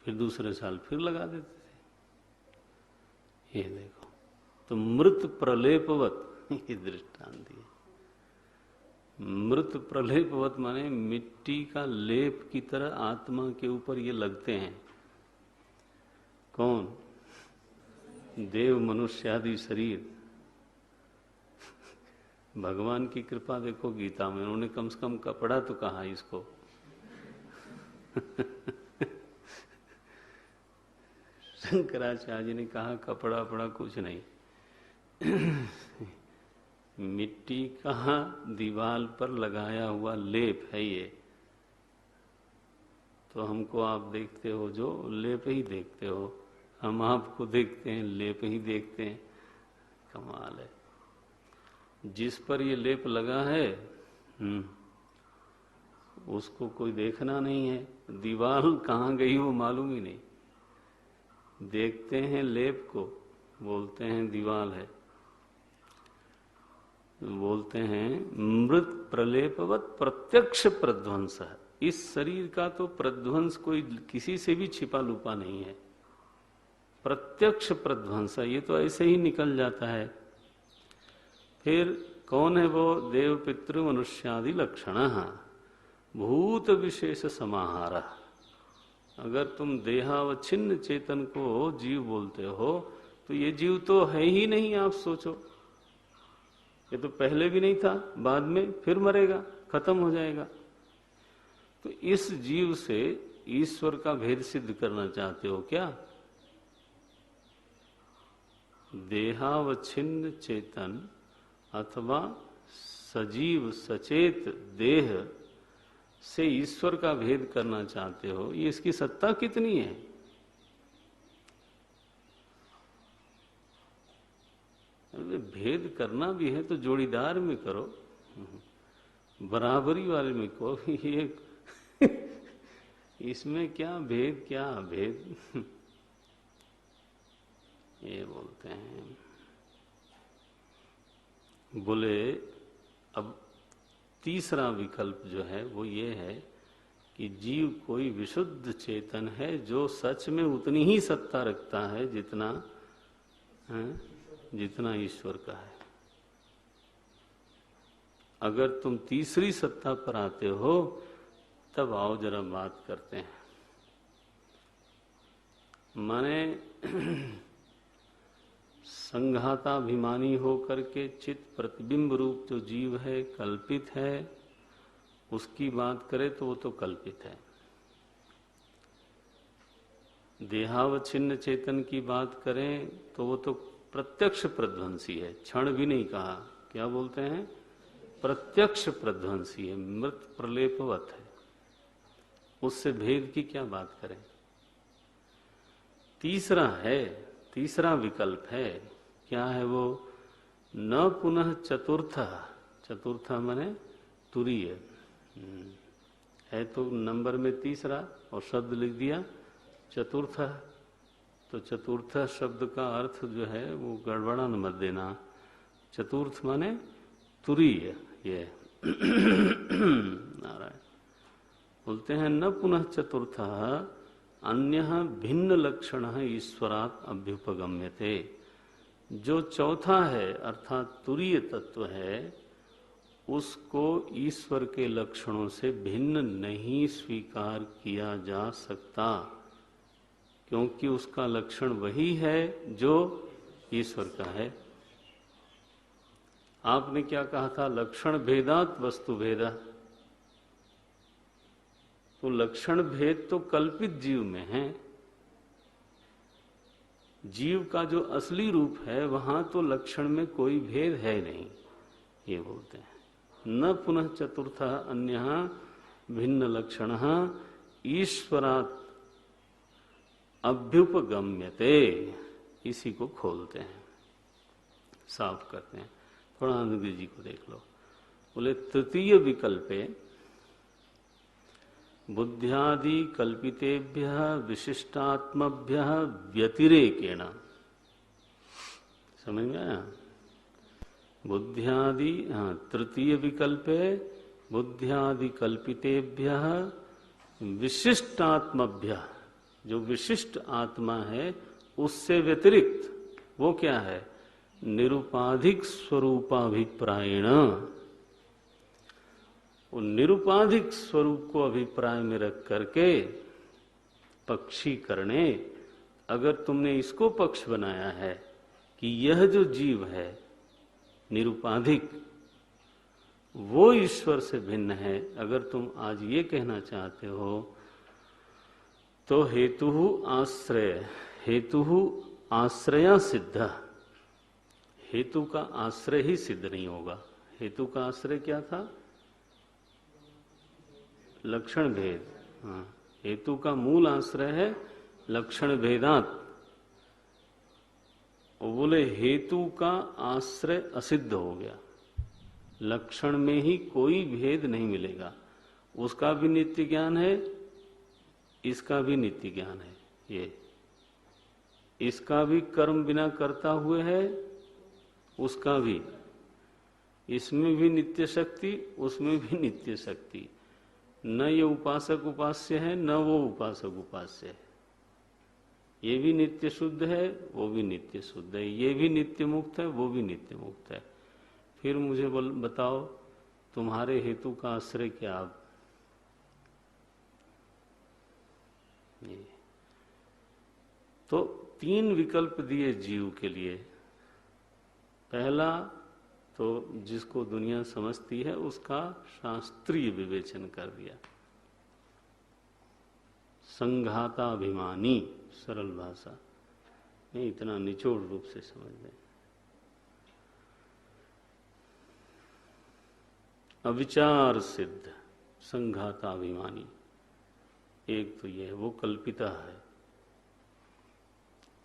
फिर दूसरे साल फिर लगा देते थे। ये देखो, तो मृत प्रलेपवत ये दृष्टांत है। मृत प्रलेपवत माने मिट्टी का लेप की तरह आत्मा के ऊपर ये लगते हैं। कौन? देव मनुष्य आदि शरीर। भगवान की कृपा देखो, गीता में उन्होंने कम से कम कपड़ा तो कहा इसको। शंकराचार्य जी ने कहा कपड़ा पड़ा कुछ नहीं, मिट्टी का दीवाल पर लगाया हुआ लेप है ये। तो हमको आप देखते हो जो, लेप ही देखते हो, हम आपको देखते हैं लेप ही देखते हैं। कमाल है। जिस पर ये लेप लगा है उसको कोई देखना नहीं है, दीवार कहाँ गई वो मालूम ही नहीं। देखते हैं लेप को, बोलते हैं दीवाल है, बोलते हैं मृत प्रलेपवत प्रत्यक्ष प्रध्वंस है। इस शरीर का तो प्रध्वंस कोई किसी से भी छिपा लुपा नहीं है, प्रत्यक्ष प्रध्वंस, ये तो ऐसे ही निकल जाता है। फिर कौन है वो? देव पितृ मनुष्यादि लक्षण भूत विशेष समाहार। अगर तुम देहावच्छिन्न चेतन को जीव बोलते हो तो ये जीव तो है ही नहीं, आप सोचो। ये तो पहले भी नहीं था, बाद में फिर मरेगा, खत्म हो जाएगा। तो इस जीव से ईश्वर का भेद सिद्ध करना चाहते हो क्या? देहावच्छिन्न चेतन अथवा सजीव सचेत देह से ईश्वर का भेद करना चाहते हो, ये इसकी सत्ता कितनी है? भेद करना भी है तो जोड़ीदार में करो, बराबरी वाले में कहो। ये इसमें क्या भेद, क्या अभेद। ये बोलते हैं। बोले अब तीसरा विकल्प जो है वो ये है कि जीव कोई विशुद्ध चेतन है जो सच में उतनी ही सत्ता रखता है जितना जितना ईश्वर का है। अगर तुम तीसरी सत्ता पर आते हो तब आओ जरा बात करते हैं। माने संघाताभिमानी होकर के चित प्रतिबिंब रूप जो जीव है, कल्पित है, उसकी बात करें तो वो तो कल्पित है। देहावच्छिन्न चेतन की बात करें तो वो तो प्रत्यक्ष प्रध्वंसी है, क्षण भी नहीं कहा। क्या बोलते हैं? प्रत्यक्ष प्रध्वंसी है, मृत प्रलेपवत है। उससे भेद की क्या बात करें? तीसरा विकल्प है। क्या है वो? न पुनः चतुर्थ माने तुरीय है, तो नंबर में तीसरा और शब्द लिख दिया चतुर्थ। तो चतुर्थ शब्द का अर्थ जो है वो गड़बड़ा मत देना। चतुर्थ माने तुरीय। ये नारायण बोलते हैं न पुनः चतुर्थ अन्य भिन्न लक्षण ईश्वरात् अभ्युपगम्यते। जो चौथा है अर्थात तुरीय तत्व है, उसको ईश्वर के लक्षणों से भिन्न नहीं स्वीकार किया जा सकता, क्योंकि उसका लक्षण वही है जो ईश्वर का है। आपने क्या कहा था? लक्षण भेदात वस्तु भेदा। तो लक्षण भेद तो कल्पित जीव में है। जीव का जो असली रूप है वहां तो लक्षण में कोई भेद है नहीं। ये बोलते हैं न पुनः चतुर्थ अन्य भिन्न लक्षण ईश्वरात् अभ्युपगम्यते। इसी को खोलते हैं, साफ करते हैं। थोड़ा अंग्रेजी को देख लो। बोले तृतीय विकल्पे बुद्ध्यादि कल्पितेभ्य विशिष्टात्मभ्य व्यतिरेकेण। समझ में आया? बुद्ध्यादि, तृतीय विकल्पे बुद्ध्यादि कल्पितेभ्य विशिष्टात्मभ्य, जो विशिष्ट आत्मा है उससे व्यतिरिक्त, वो क्या है? निरुपाधिक स्वरूपाभिप्रायण। वो निरुपाधिक स्वरूप को अभिप्राय में रख करके पक्षी करने, अगर तुमने इसको पक्ष बनाया है कि यह जो जीव है निरुपाधिक वो ईश्वर से भिन्न है, अगर तुम आज ये कहना चाहते हो तो हेतु आश्रया सिद्ध। हेतु का आश्रय ही सिद्ध नहीं होगा। हेतु का आश्रय क्या था? लक्षण भेद। हाँ, हेतु का मूल आश्रय है लक्षण भेदात। वो बोले हेतु का आश्रय असिद्ध हो गया, लक्षण में ही कोई भेद नहीं मिलेगा। उसका भी नित्य ज्ञान है, इसका भी नित्य ज्ञान है। ये इसका भी कर्म बिना करता हुए है, उसका भी, इसमें भी नित्य शक्ति, उसमें भी नित्य शक्ति। न ये उपासक उपास्य है, न वो उपासक उपास्य है। ये भी नित्य शुद्ध है, वो भी नित्य शुद्ध है। ये भी नित्य मुक्त है, वो भी नित्य मुक्त है। फिर मुझे बताओ तुम्हारे हेतु का आश्रय क्या? तो 3 विकल्प दिए जीव के लिए। पहला तो जिसको दुनिया समझती है उसका शास्त्रीय विवेचन कर दिया, संघाताभिमानी, सरल भाषा में इतना निचोड़ रूप से समझ लें। अविचार सिद्ध संघाताभिमानी, एक तो यह वो कल्पिता है।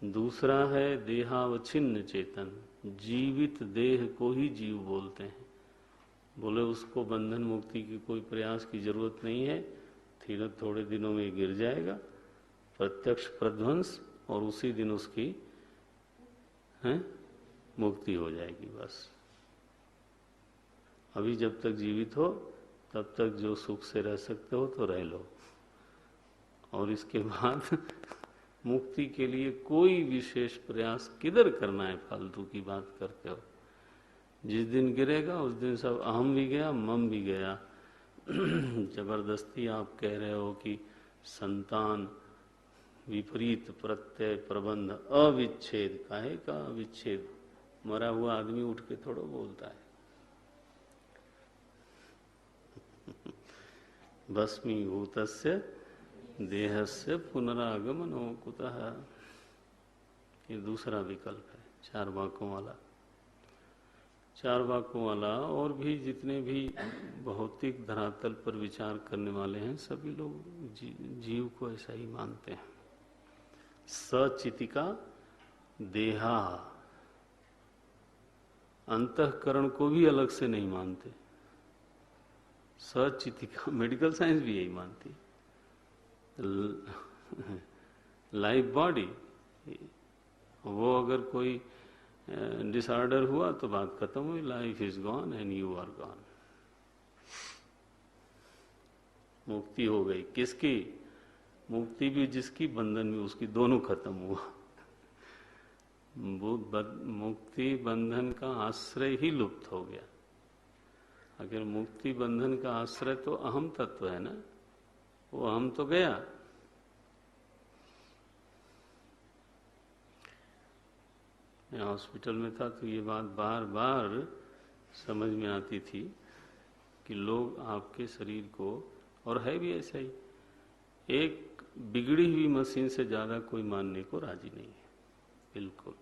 दूसरा है देहावच्छिन्न चेतन, जीवित देह को ही जीव बोलते हैं। बोले उसको बंधन मुक्ति की कोई प्रयास की जरूरत नहीं है, थोड़े दिनों में गिर जाएगा, प्रत्यक्ष प्रध्वंस, और उसी दिन उसकी मुक्ति हो जाएगी। बस अभी जब तक जीवित हो तब तक जो सुख से रह सकते हो तो रह लो, और इसके बाद मुक्ति के लिए कोई विशेष प्रयास किधर करना है, फालतू की बात करते हो। जिस दिन गिरेगा उस दिन सब अहम भी गया, मम भी गया। जबरदस्ती आप कह रहे हो कि संतान विपरीत प्रत्यय प्रबंध अविच्छेद, काहे का अविच्छेद? मरा हुआ आदमी उठ के थोड़ा बोलता है। भस्मीभूतस्य देहस्य पुनरागमनो कुतः, ये दूसरा विकल्प है, 4 वाक्यों वाला। 4 वाक्यों वाला और भी जितने भी भौतिक धरातल पर विचार करने वाले हैं सभी लोग जीव को ऐसा ही मानते हैं। सचितिका देहा, अंतःकरण को भी अलग से नहीं मानते। सचितिका, मेडिकल साइंस भी यही मानती है। लाइफ बॉडी, वो अगर कोई डिसऑर्डर हुआ तो बात खत्म हुई, life is gone and you are gone. मुक्ति हो गई, किसकी? मुक्ति भी जिसकी, बंधन भी उसकी, दोनों खत्म हुआ। मुक्ति बंधन का आश्रय ही लुप्त हो गया। अगर मुक्ति बंधन का आश्रय तो अहम तत्व है ना, वो अहम तो गया। मैं हॉस्पिटल में था तो ये बात बार बार समझ में आती थी कि लोग आपके शरीर को, और है भी ऐसा ही, एक बिगड़ी हुई मशीन से ज्यादा कोई मानने को राजी नहीं है। बिल्कुल,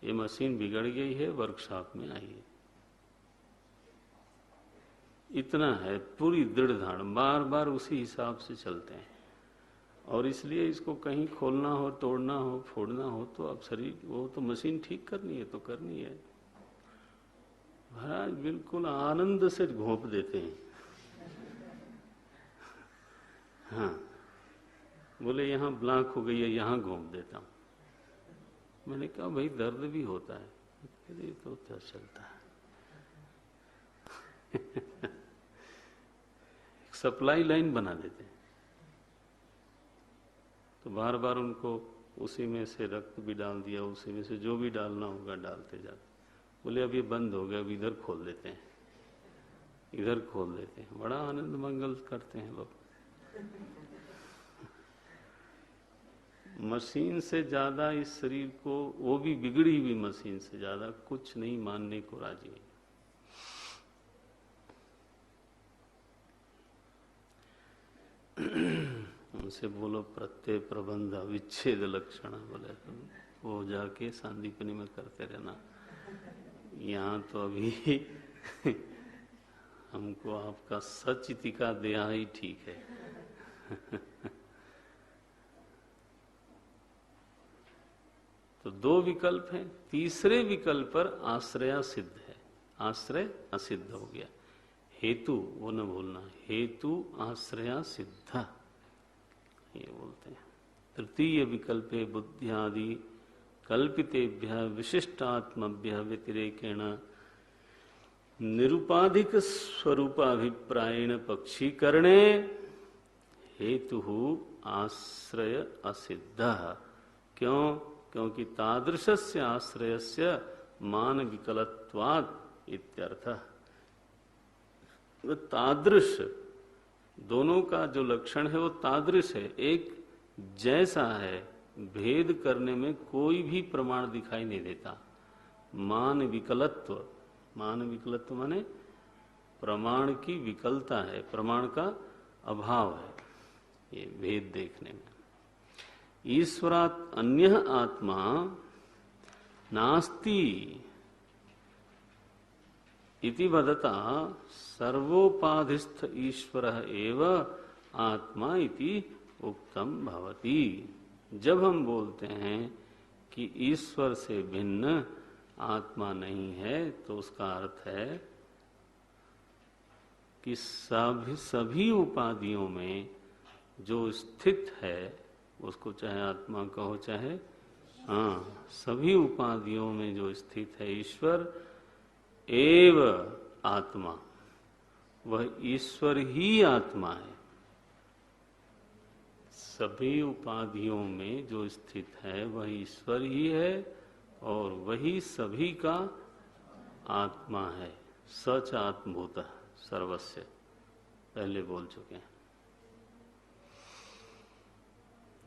ये मशीन बिगड़ गई है, वर्कशॉप में आई है, इतना है। पूरी दृढ़ धाड़, बार बार उसी हिसाब से चलते हैं। और इसलिए इसको कहीं खोलना हो, तोड़ना हो, फोड़ना हो तो अब शरीर, वो तो मशीन ठीक करनी है तो करनी है। महाराज बिल्कुल आनंद से घोंप देते हैं। हाँ, बोले यहाँ ब्लॉक हो गई है, यहाँ घोंप देता हूँ। मैंने कहा भाई दर्द भी होता है, ये तो क्या चलता है। सप्लाई लाइन बना देते हैं, तो बार बार उनको उसी में से रक्त भी डाल दिया, उसी में से जो भी डालना होगा डालते जाते। बोले अब ये बंद हो गया, अब इधर खोल देते हैं, इधर खोल देते हैं। बड़ा आनंद मंगल करते हैं लोग। मशीन से ज्यादा इस शरीर को, वो भी बिगड़ी हुई मशीन से ज्यादा कुछ नहीं मानने को राजी नहीं। उनसे बोलो प्रत्यय प्रबंध विच्छेद लक्षण, बोले वो जाके सांदीपनी में करते रहना। यहाँ तो अभी हमको आपका सचिति का देहा ही ठीक है। तो 2 विकल्प हैं। तीसरे विकल्प पर आश्रय सिद्ध है, आश्रय असिद्ध हो गया। हेतु वो न भूलना, हेतु आश्रय सिद्ध ये बोलते हैं। तृतीय विकल्पे बुद्ध्यादि कल्पितेभ्य विशिष्टात्मभ्य व्यतिरेकेण निरुपाधिक स्वरूपाभिप्रायेण पक्षीकरणे हेतु आश्रय असिद्ध। क्यों? क्योंकि तादृशस्य आश्रयस्य मान विकलत्वात् इत्यर्थः। तादृश, दोनों का जो लक्षण है वो तादृश है, एक जैसा है, भेद करने में कोई भी प्रमाण दिखाई नहीं देता। मान विकलत्व, मान विकलत्व माने प्रमाण की विकलता है, प्रमाण का अभाव है ये भेद देखने में। ईश्वरात् अन्यः आत्मा नास्ति इति वदता सर्वोपाधिस्थ ईश्वरः एव आत्मा इति उक्तम भवति। जब हम बोलते हैं कि ईश्वर से भिन्न आत्मा नहीं है, तो उसका अर्थ है कि सभी उपाधियों में जो स्थित है, उसको चाहे आत्मा कहो चाहे, सभी उपाधियों में जो स्थित है ईश्वर एव आत्मा, वह ईश्वर ही आत्मा है। सभी उपाधियों में जो स्थित है वह ईश्वर ही है और वही सभी का आत्मा है। सच आत्मभूत सर्वस्य, पहले बोल चुके हैं।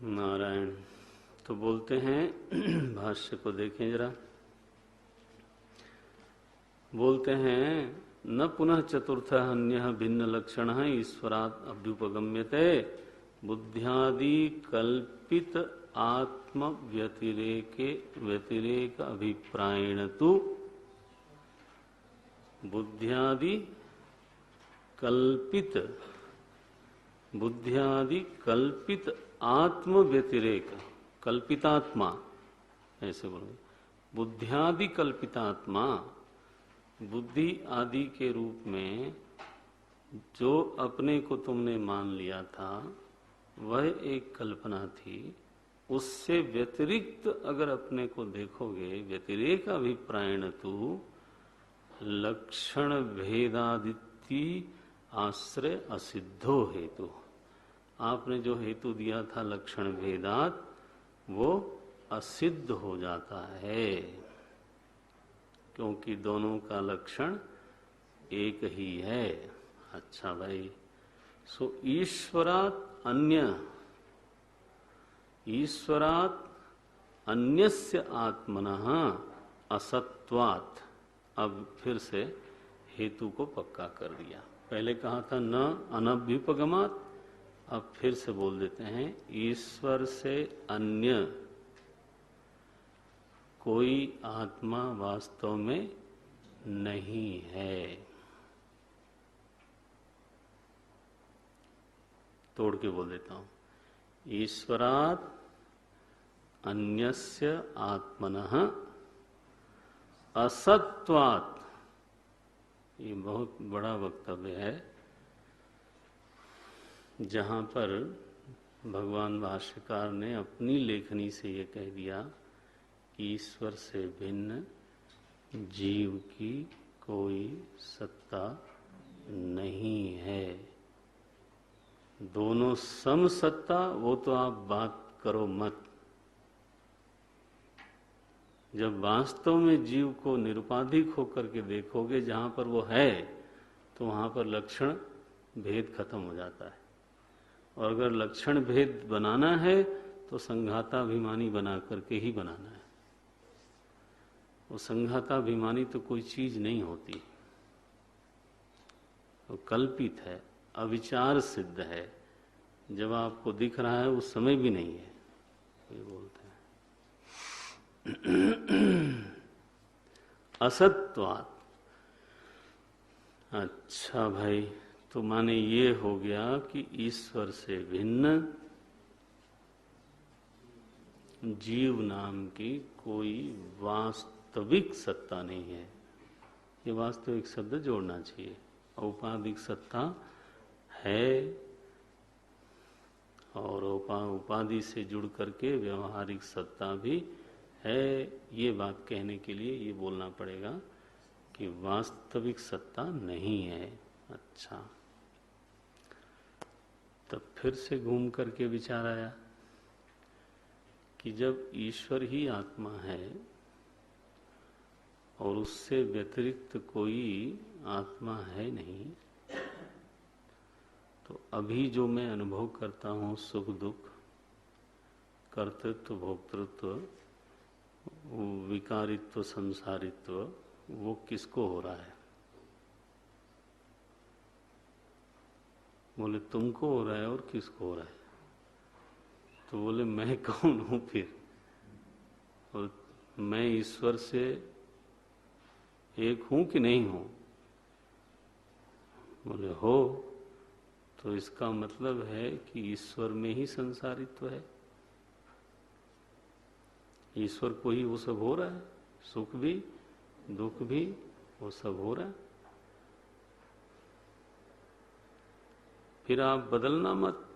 नारायण। तो बोलते हैं, भाष्य को देखें जरा। बोलते हैं न पुनः चतुर्थ अन्यः भिन्न लक्षणः ईश्वरात् अभ्युपगम्यते बुद्ध्यादि कल्पित आत्म व्यतिरेक अभिप्रायेण तु बुद्ध्यादि कल्पित आत्म व्यतिरेक, कल्पितात्मा ऐसे बोलेंगे, बुद्ध्यादि कल्पितात्मा, बुद्धि आदि के रूप में जो अपने को तुमने मान लिया था वह एक कल्पना थी। उससे व्यतिरिक्त अगर अपने को देखोगे, व्यतिरेक अभिप्रायण तु लक्षण भेदादिति आश्रय असिद्धो हेतु। आपने जो हेतु दिया था लक्षण भेदात, वो असिद्ध हो जाता है, क्योंकि दोनों का लक्षण एक ही है। अच्छा भाई, सो ईश्वरात् अन्यस्य आत्मनः असत्वात्। अब फिर से हेतु को पक्का कर दिया। पहले कहा था न अनभ्युपगमात्, अब फिर से बोल देते हैं ईश्वर से अन्य कोई आत्मा वास्तव में नहीं है। तोड़ के बोल देता हूं, ईश्वरात् अन्यस्य आत्मनः असत्वात्। ये बहुत बड़ा वक्तव्य है, जहां पर भगवान भाष्यकार ने अपनी लेखनी से ये कह दिया कि ईश्वर से भिन्न जीव की कोई सत्ता नहीं है। दोनों सम सत्ता, वो तो आप बात करो मत। जब वास्तव में जीव को निरुपाधिक होकर के देखोगे, जहां पर वो है, तो वहां पर लक्षण भेद खत्म हो जाता है। और अगर लक्षण भेद बनाना है तो संघाताभिमानी बना करके ही बनाना है। वो संघाताभिमानी तो कोई चीज नहीं होती, वो कल्पित है, अविचार सिद्ध है। जब आपको दिख रहा है उस समय भी नहीं है, ये बोलते हैं। असत्वात्। अच्छा भाई, तो माने ये हो गया कि ईश्वर से भिन्न जीव नाम की कोई वास्तविक सत्ता नहीं है। ये वास्तविक शब्द जोड़ना चाहिए। औपाधिक सत्ता है और उपाधि से जुड़ करके व्यवहारिक सत्ता भी है। ये बात कहने के लिए ये बोलना पड़ेगा कि वास्तविक सत्ता नहीं है। अच्छा, तब फिर से घूम करके विचार आया कि जब ईश्वर ही आत्मा है और उससे व्यतिरिक्त कोई आत्मा है नहीं, तो अभी जो मैं अनुभव करता हूँ सुख दुख, कर्तृत्व, भोक्तृत्व, विकारित्व, संसारित्व, वो किसको हो रहा है? बोले तुमको हो रहा है। और किसको हो रहा है? तो बोले मैं कौन हूं फिर? और मैं ईश्वर से एक हूं कि नहीं हूं? बोले हो। तो इसका मतलब है कि ईश्वर में ही संसारित्व है। ईश्वर को ही वो सब हो रहा है, सुख भी दुख भी वो सब हो रहा है। फिर आप बदलना मत,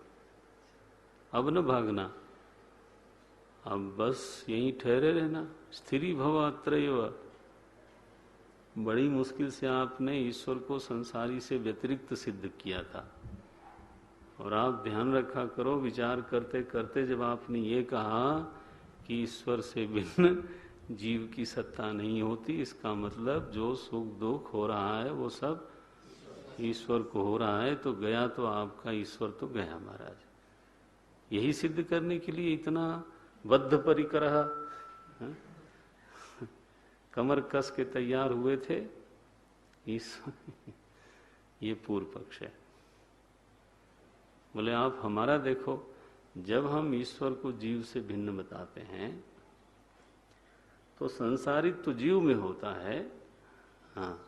अब न भागना, अब बस यहीं ठहरे रहना। स्थिरी भव अत्रैव। बड़ी मुश्किल से आपने ईश्वर को संसारी से व्यतिरिक्त सिद्ध किया था। और आप ध्यान रखा करो, विचार करते करते जब आपने ये कहा कि ईश्वर से भिन्न जीव की सत्ता नहीं होती, इसका मतलब जो सुख दुख हो रहा है वो सब ईश्वर को हो रहा है, तो गया तो आपका ईश्वर तो गया महाराज। यही सिद्ध करने के लिए इतना बद्ध परिकरह कमर कस के तैयार हुए थे ईश्वर। ये पूर्व पक्ष है। बोले आप हमारा देखो, जब हम ईश्वर को जीव से भिन्न बताते हैं तो संसारित्व तो जीव में होता है, हाँ,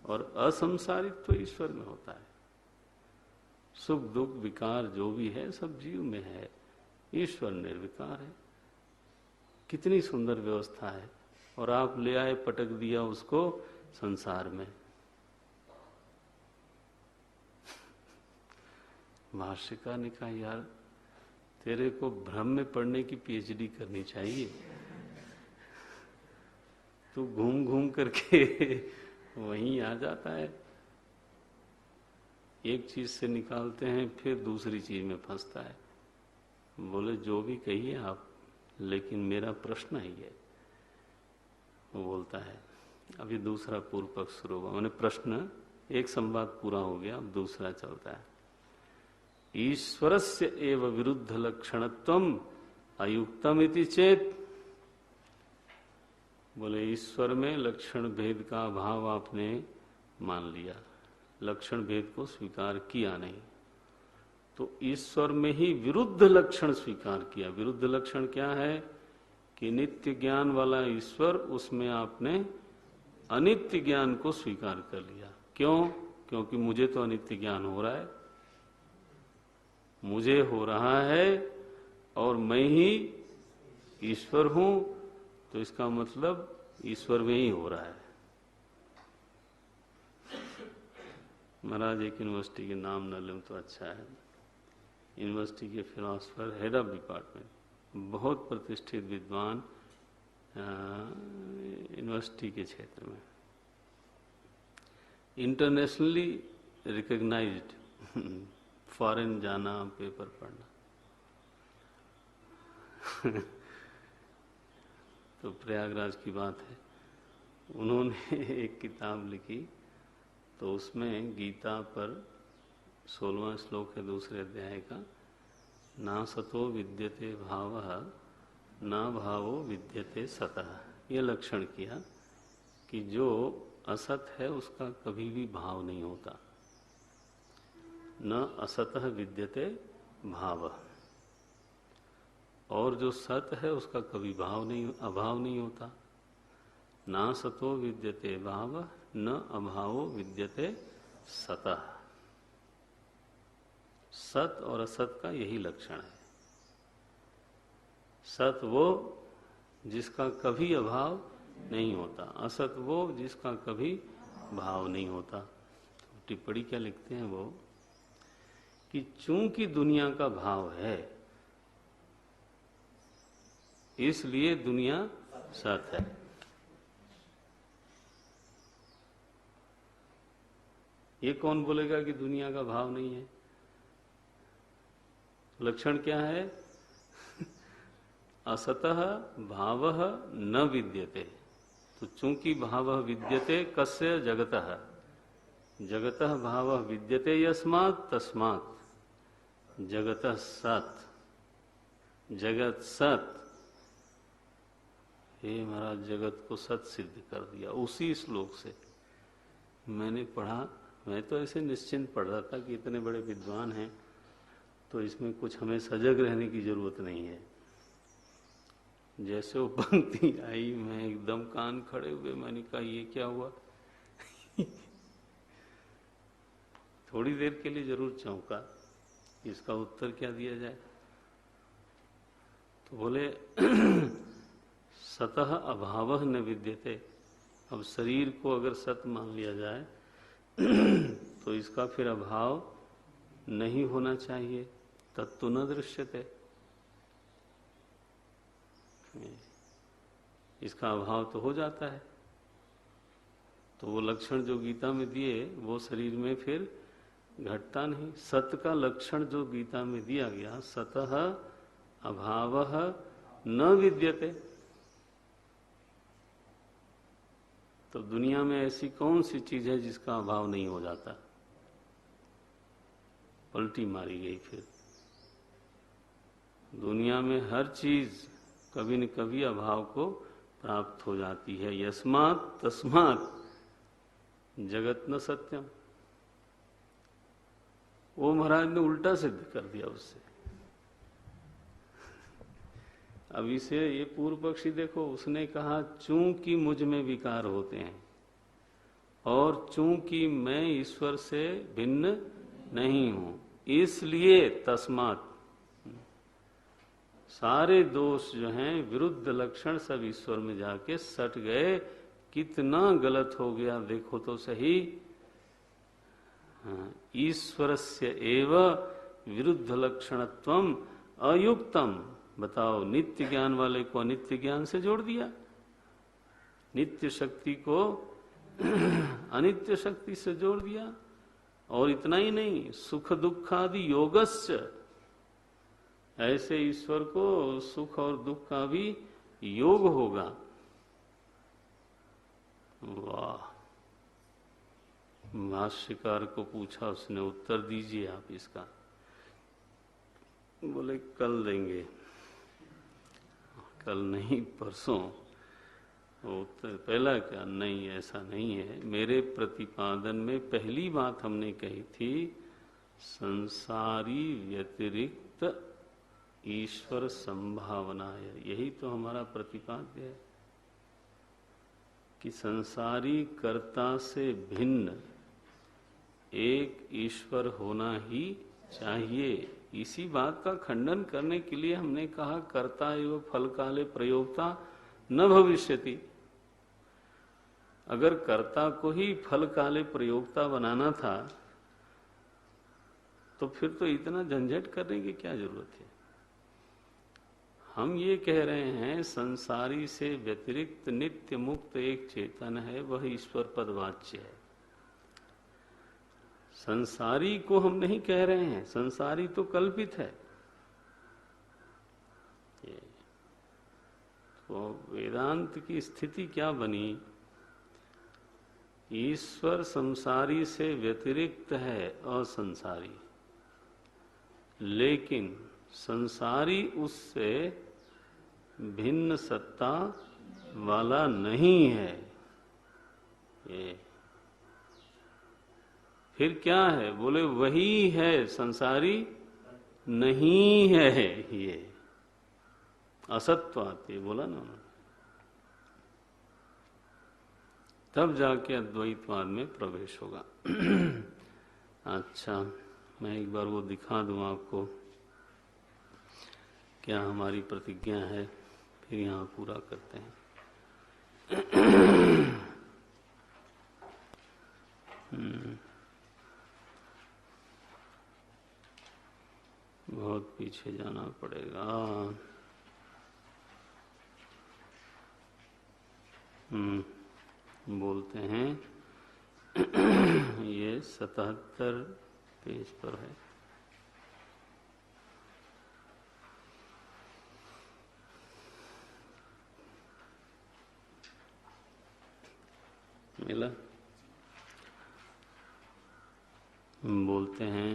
और असंसारित्व तो ईश्वर में होता है। सुख दुख विकार जो भी है सब जीव में है, ईश्वर निर्विकार है। कितनी सुंदर व्यवस्था है। और आप ले आए, पटक दिया उसको संसार में। भाष्यकार ने कहा यार तेरे को भ्रम में पढ़ने की पीएचडी करनी चाहिए। तू घूम घूम करके वहीं आ जाता है। एक चीज से निकालते हैं फिर दूसरी चीज में फंसता है। बोले जो भी कहिए आप, लेकिन मेरा प्रश्न ही है। वो बोलता है अभी दूसरा पूर्व पक्ष शुरू हुआ। मैंने प्रश्न, एक संवाद पूरा हो गया, अब दूसरा चलता है। ईश्वरस्य एव विरुद्ध लक्षणत्वम अयुक्तम इति चेत। बोले ईश्वर में लक्षण भेद का अभाव आपने मान लिया, लक्षण भेद को स्वीकार किया नहीं, तो ईश्वर में ही विरुद्ध लक्षण स्वीकार किया। विरुद्ध लक्षण क्या है? कि नित्य ज्ञान वाला ईश्वर, उसमें आपने अनित्य ज्ञान को स्वीकार कर लिया। क्यों? क्योंकि मुझे तो अनित्य ज्ञान हो रहा है, मुझे हो रहा है और मैं ही ईश्वर हूं, तो इसका मतलब ईश्वर में ही हो रहा है। महाराज एक यूनिवर्सिटी के नाम न लूं तो अच्छा है। यूनिवर्सिटी के फिलोसफर, हेड ऑफ डिपार्टमेंट, बहुत प्रतिष्ठित विद्वान यूनिवर्सिटी के क्षेत्र में, इंटरनेशनली रिकॉग्नाइज्ड, फॉरेन जाना, पेपर पढ़ना। तो प्रयागराज की बात है, उन्होंने एक किताब लिखी, तो उसमें गीता पर 16वां श्लोक है दूसरे अध्याय का, ना सतो विद्यते भावः ना भावो विद्यते सतः। ये लक्षण किया कि जो असत है उसका कभी भी भाव नहीं होता। न असतः विद्यते भाव, और जो सत है उसका कभी भाव नहीं, अभाव नहीं होता। ना सतो विद्यते भाव न अभावो विद्यते सतः। सत और असत का यही लक्षण है। सत वो जिसका कभी अभाव नहीं होता, असत वो जिसका कभी भाव नहीं होता। तो टिप्पणी क्या लिखते हैं वो, कि चूंकि दुनिया का भाव है इसलिए दुनिया सत है। ये कौन बोलेगा कि दुनिया का भाव नहीं है? लक्षण क्या है? असतः भावः न विद्यते। तो चूंकि भावः विद्यते कस्य? जगतः। जगतः भावः विद्यते यस्मात् तस्मात् जगतः सत्। जगत सत, हे महाराज जगत को सत सिद्ध कर दिया। उसी श्लोक से मैंने पढ़ा। मैं तो ऐसे निश्चिंत पढ़ रहा था कि इतने बड़े विद्वान हैं तो इसमें कुछ हमें सजग रहने की जरूरत नहीं है। जैसे वो पंक्ति आई मैं एकदम कान खड़े हुए, मैंने कहा ये क्या हुआ। थोड़ी देर के लिए जरूर चौंका, इसका उत्तर क्या दिया जाए। तो बोले सतः अभावः न विद्यते। अब शरीर को अगर सत मान लिया जाए तो इसका फिर अभाव नहीं होना चाहिए, तत्तु न दृश्यते। इसका अभाव तो हो जाता है। तो वो लक्षण जो गीता में दिए वो शरीर में फिर घटता नहीं। सत का लक्षण जो गीता में दिया गया, सतः अभावः न विद्यते। तो दुनिया में ऐसी कौन सी चीज है जिसका अभाव नहीं हो जाता। पलटी मारी गई फिर। दुनिया में हर चीज कभी न कभी अभाव को प्राप्त हो जाती है। यस्मात् तस्मात् जगत न सत्यम। वो महाराज ने उल्टा सिद्ध कर दिया उससे। अब इसे ये पूर्व पक्षी देखो, उसने कहा चूंकि मुझ में विकार होते हैं और चूंकि मैं ईश्वर से भिन्न नहीं हूं, इसलिए तस्मात् सारे दोष जो हैं विरुद्ध लक्षण सब ईश्वर में जाके सट गए। कितना गलत हो गया देखो तो सही। ईश्वरस्य एव विरुद्ध लक्षणत्वम अयुक्तम। बताओ, नित्य ज्ञान वाले को अनित्य ज्ञान से जोड़ दिया, नित्य शक्ति को अनित्य शक्ति से जोड़ दिया। और इतना ही नहीं, सुख दुखादि योगस्य, ऐसे ईश्वर को सुख और दुख का भी योग होगा। वाह। भाष्यकार को पूछा उसने, उत्तर दीजिए आप इसका। बोले कल देंगे। कल नहीं, परसों। उत्तर पहला क्या, नहीं ऐसा नहीं है। मेरे प्रतिपादन में पहली बात हमने कही थी, संसारी व्यतिरिक्त ईश्वर संभावना है। यही तो हमारा प्रतिपाद्य है कि संसारी कर्ता से भिन्न एक ईश्वर होना ही चाहिए। इसी बात का खंडन करने के लिए हमने कहा कर्ता एवं फल काले प्रयोक्ता न भविष्यति। अगर कर्ता को ही फल काले प्रयोक्ता बनाना था तो फिर तो इतना झंझट करने की क्या जरूरत है। हम ये कह रहे हैं संसारी से व्यतिरिक्त नित्य मुक्त एक चेतन है, वह ईश्वर पदवाच्य है। संसारी को हम नहीं कह रहे हैं, संसारी तो कल्पित है। तो वेदांत की स्थिति क्या बनी, ईश्वर संसारी से व्यतिरिक्त है, असंसारी, लेकिन संसारी उससे भिन्न सत्ता वाला नहीं है। ये फिर क्या है, बोले वही है, संसारी नहीं है। ये असत्वात, ये बोला ना उन्होंने। तब जाके अद्वैतवाद में प्रवेश होगा। अच्छा, मैं एक बार वो दिखा दूं आपको, क्या हमारी प्रतिज्ञा है, फिर यहाँ पूरा करते हैं। बहुत पीछे जाना पड़ेगा। बोलते हैं ये 77 पेज पर है। मिला? बोलते हैं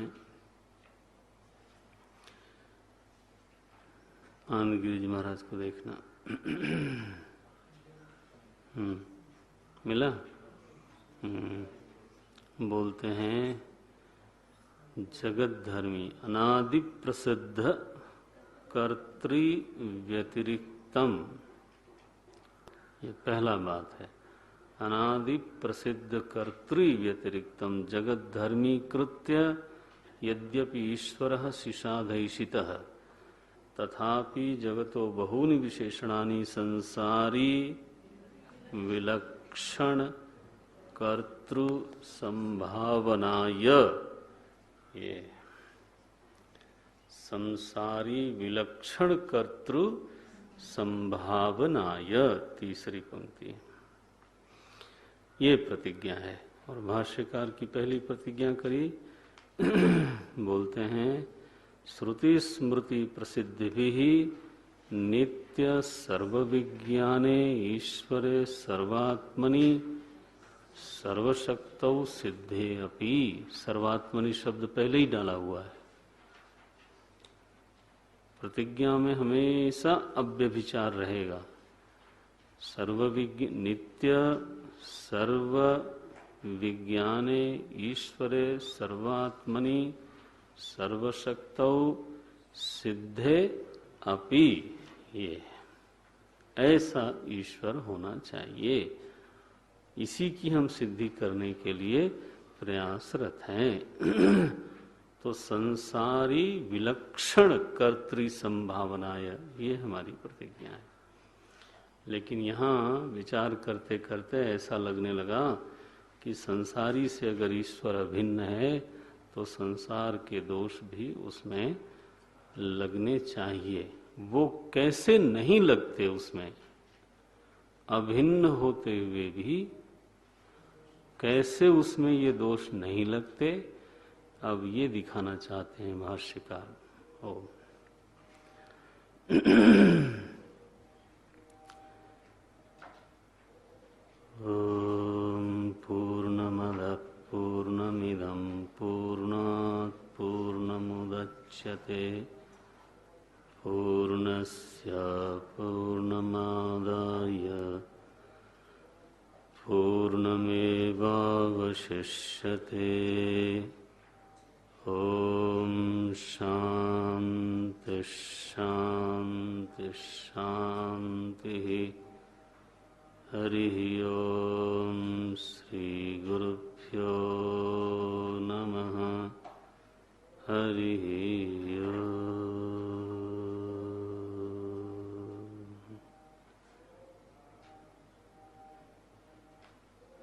आनंद गिरिजी महाराज को देखना। मिला? बोलते हैं जगत धर्मी अनादि प्रसिद्ध कर्तृ व्यतिरिक्तम, ये पहला बात है। अनादि प्रसिद्ध कर्तृ व्यतिरिक्तम जगत धर्मी कृत्य यद्यपि ईश्वरः शिशाधैषितः तथापि जगतो बहूनि विशेषणानि संसारी विलक्षण कर्तृ संभावनाय, ये संसारी विलक्षण कर्तृ संभावनाय, तीसरी पंक्ति, ये प्रतिज्ञा है। और भाष्यकार की पहली प्रतिज्ञा करी, बोलते हैं श्रुति स्मृति प्रसिद्धिभिः नित्य सर्वविज्ञाने ईश्वरे सर्वात्मनि सर्वशक्तौ सिद्धे अपि, सर्वात्मनि शब्द पहले ही डाला हुआ है। प्रतिज्ञा में हमेशा अव्यभिचार रहेगा। नित्य सर्व विज्ञाने ईश्वरे सर्वात्मनि सर्वशक्तौ सिद्धे अपि, ये ऐसा ईश्वर होना चाहिए। इसी की हम सिद्धि करने के लिए प्रयासरत हैं। तो संसारी विलक्षण कर्तृ संभावनाय, ये हमारी प्रतिज्ञा है। लेकिन यहाँ विचार करते करते ऐसा लगने लगा कि संसारी से अगर ईश्वर अभिन्न है तो संसार के दोष भी उसमें लगने चाहिए। वो कैसे नहीं लगते उसमें, अभिन्न होते हुए भी कैसे उसमें ये दोष नहीं लगते, अब ये दिखाना चाहते हैं भाष्यकार। ओम पूर्णमदः पूर्णमिदं पूर्णात् पूर्णमुदच्यते पूर्णस्य पूर्णमादाय पूर्णमेवावशिष्यते। ओम शांति शांति शांति। हरि ओम।